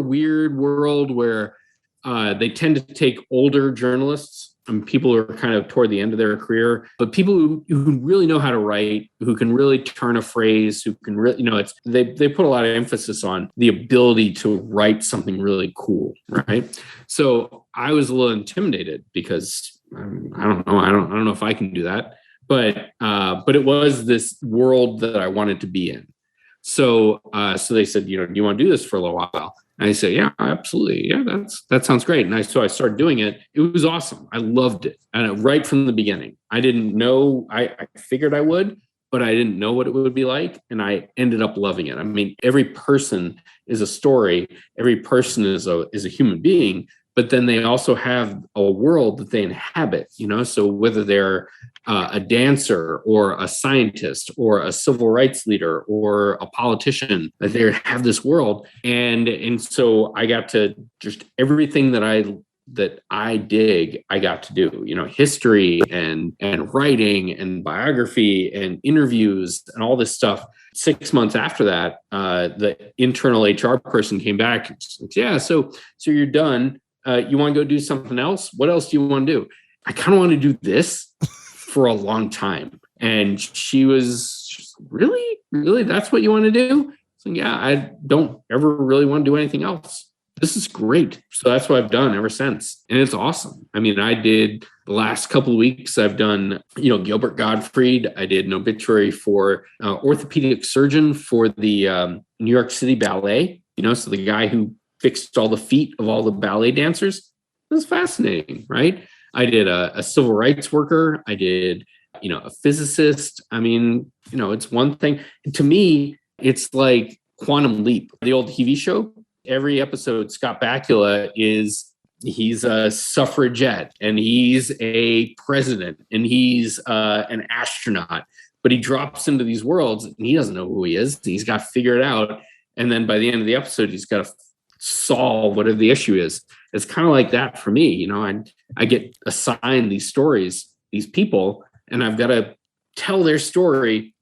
weird world where they tend to take older journalists and people who are kind of toward the end of their career, but people who really know how to write, who can really turn a phrase, who can really, they put a lot of emphasis on the ability to write something really cool, right? So I was a little intimidated because I don't know if I can do that, but it was this world that I wanted to be in. So they said, do you want to do this for a little while? And I said, yeah, absolutely. Yeah, that sounds great. And so I started doing it. It was awesome. I loved it. And right from the beginning, I didn't know, I figured I would, but I didn't know what it would be like. And I ended up loving it. Every person is a story. Every person is a human being, but then they also have a world that they inhabit, so whether they're a dancer or a scientist or a civil rights leader or a politician, that they have this world. And so I got to just everything that I dig, I got to do, history and writing and biography and interviews and all this stuff. 6 months after that, the internal HR person came back and said, yeah, so you're done. You want to go do something else? What else do you want to do? I kind of want to do this for a long time. And she was just, really, that's what you want to do? So yeah, I don't ever really want to do anything else. This is great. So that's what I've done ever since. And it's awesome. I did the last couple of weeks, I've done, Gilbert Gottfried. I did an obituary for orthopedic surgeon for the New York City Ballet, so the guy who fixed all the feet of all the ballet dancers. It was fascinating, right? I did a civil rights worker. I did, a physicist. It's one thing. To me, it's like Quantum Leap, the old TV show. Every episode, Scott Bakula is he's a suffragette, and he's a president, and he's an astronaut. But he drops into these worlds, and he doesn't know who he is. He's got to figure it out. And then by the end of the episode, he's got to solve whatever the issue is. It's kind of like that for me. I get assigned these stories, these people, and I've got to tell their story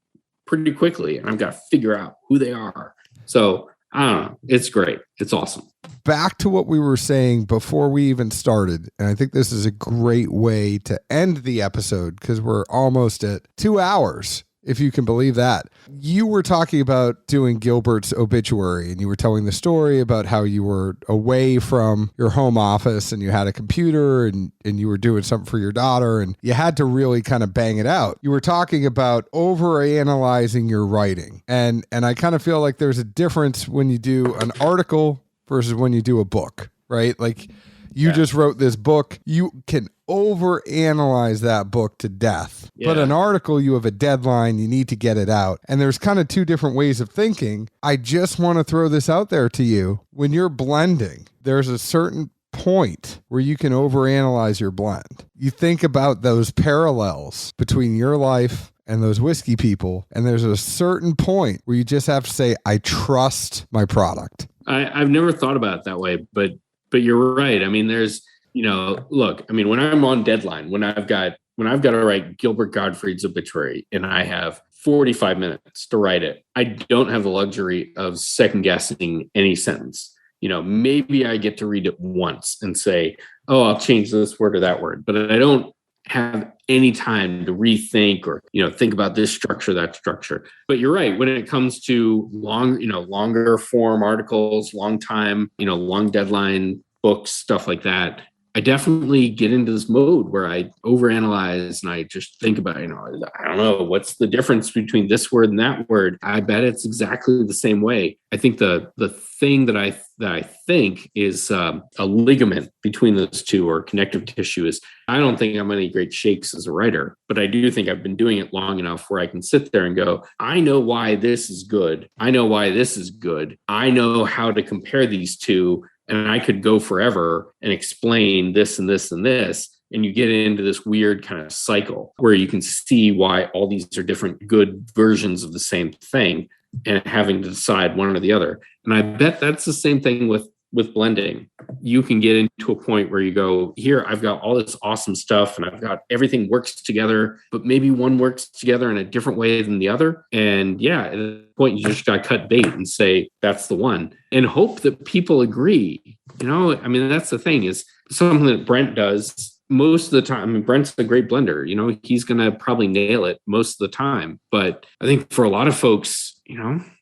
pretty quickly, and I've got to figure out who they are. So I don't know. It's great. It's awesome. Back to what we were saying before we even started, and I think this is a great way to end the episode because we're almost at 2 hours, if you can believe that. You were talking about doing Gilbert's obituary, and you were telling the story about how you were away from your home office and you had a computer and you were doing something for your daughter and you had to really kind of bang it out. You were talking about overanalyzing your writing. And I kind of feel like there's a difference when you do an article versus when you do a book, right? Like you just wrote this book. You can overanalyze that book to death. Yeah. But an article, you have a deadline, you need to get it out. And there's kind of two different ways of thinking. I just want to throw this out there to you. When you're blending, there's a certain point where you can overanalyze your blend. You think about those parallels between your life and those whiskey people, and there's a certain point where you just have to say, I trust my product. I've never thought about it that way, but you're right. I mean, there's, look, I mean, when I'm on deadline, when I've got to write Gilbert Gottfried's obituary and I have 45 minutes to write it, I don't have the luxury of second guessing any sentence. Maybe I get to read it once and say, oh, I'll change this word or that word, but I don't have any time to rethink or, think about this structure, that structure. But you're right. When it comes to longer form articles, long time, long deadline books, stuff like that, I definitely get into this mode where I overanalyze and I just think about, I don't know, what's the difference between this word and that word? I bet it's exactly the same way. I think the thing that I think is a ligament between those two, or connective tissue, is I don't think I'm any great shakes as a writer, but I do think I've been doing it long enough where I can sit there and go, I know why this is good. I know why this is good. I know how to compare these two. And I could go forever and explain this and this and this. And you get into this weird kind of cycle where you can see why all these are different good versions of the same thing and having to decide one or the other. And I bet that's the same thing with blending. You can get into a point where you go, here, I've got all this awesome stuff and I've got everything works together, but maybe one works together in a different way than the other. And yeah, at the point you just got to cut bait and say, that's the one, and hope that people agree. I mean, that's the thing, is something that Brent does most of the time. I mean, Brent's a great blender, he's going to probably nail it most of the time. But I think for a lot of folks,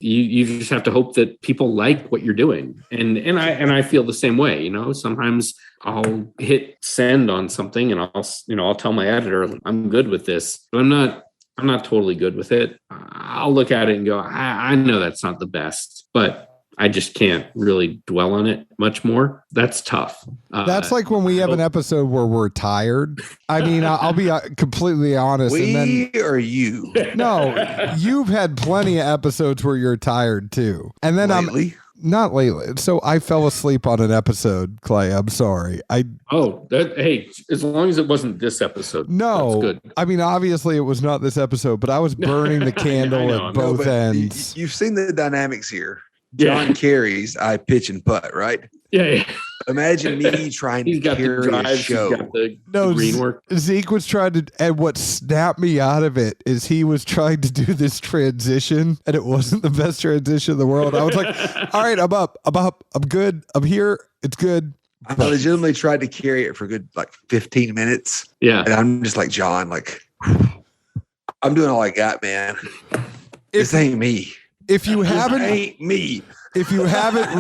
you just have to hope that people like what you're doing. And I feel the same way. Sometimes I'll hit send on something and I'll tell my editor, I'm good with this, but I'm not totally good with it. I'll look at it and go, I know that's not the best, but I just can't really dwell on it much more. That's tough. That's like when we have an episode where we're tired. I mean, I'll be completely honest. Or you? No, you've had plenty of episodes where you're tired too. And then not lately. So I fell asleep on an episode, Clay. I'm sorry. Hey, as long as it wasn't this episode. No, that's good. I mean, obviously it was not this episode, but I was burning the candle at both ends. You've seen the dynamics here. John carries, I pitch and putt, right? Yeah. Imagine me trying to carry a show. The green work. Zeke was trying to, and what snapped me out of it is he was trying to do this transition, and it wasn't the best transition in the world. I was like, all right, I'm up, I'm good, I'm here, it's good. I legitimately tried to carry it for a good 15 minutes. Yeah. And I'm just like, John, I'm doing all I got, man. This ain't me. If you haven't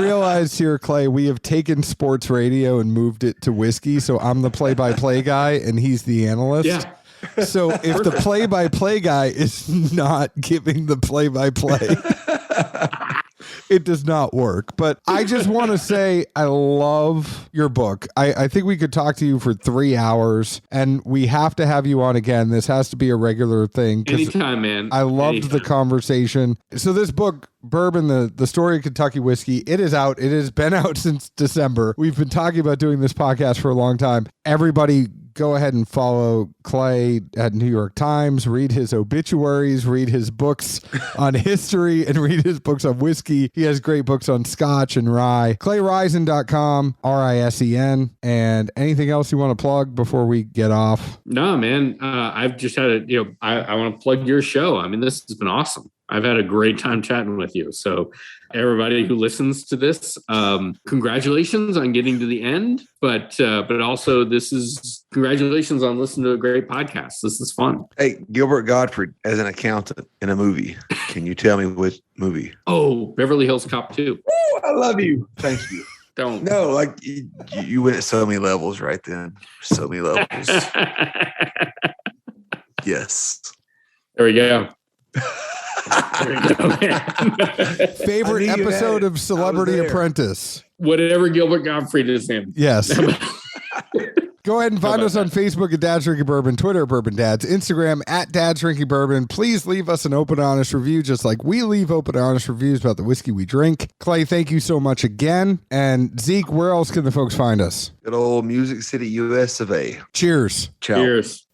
realized here, Clay, we have taken sports radio and moved it to whiskey. So I'm the play-by-play guy and he's the analyst. Yeah. So if the play-by-play guy is not giving the play-by-play, it does not work. But I just want to say I love your book. I think we could talk to you for 3 hours, and we have to have you on again. This has to be a regular thing. Anytime, man. I loved the conversation. So this book, Bourbon, the story of Kentucky whiskey, it is out. It has been out since December. We've been talking about doing this podcast for a long time. Everybody go ahead and follow Clay at New York Times, read his obituaries, read his books on history, and read his books on whiskey. He has great books on scotch and rye. ClayRisen.com, RISEN. And anything else you want to plug before we get off? No, man. I've just had I want to plug your show. I mean, this has been awesome. I've had a great time chatting with you. So everybody who listens to this, congratulations on getting to the end. But also this is congratulations on listening to a great podcast. This is fun. Hey, Gilbert Gottfried as an accountant in a movie. Can you tell me what movie? Oh, Beverly Hills Cop 2. Oh, I love you. Thank you. Don't. No, like you went at so many levels right then. So many levels. Yes. There we go. Favorite episode of Celebrity Apprentice? Whatever Gilbert Gottfried is in. Yes. Go ahead and find us on Facebook at Dad's Drinking Bourbon, Twitter Bourbon Dads, Instagram at Dad's Drinking Bourbon. Please leave us an open, honest review, just like we leave open, honest reviews about the whiskey we drink. Clay, thank you so much again. And Zeke, where else can the folks find us? Good old Music City, US of A. Cheers. Ciao. Cheers.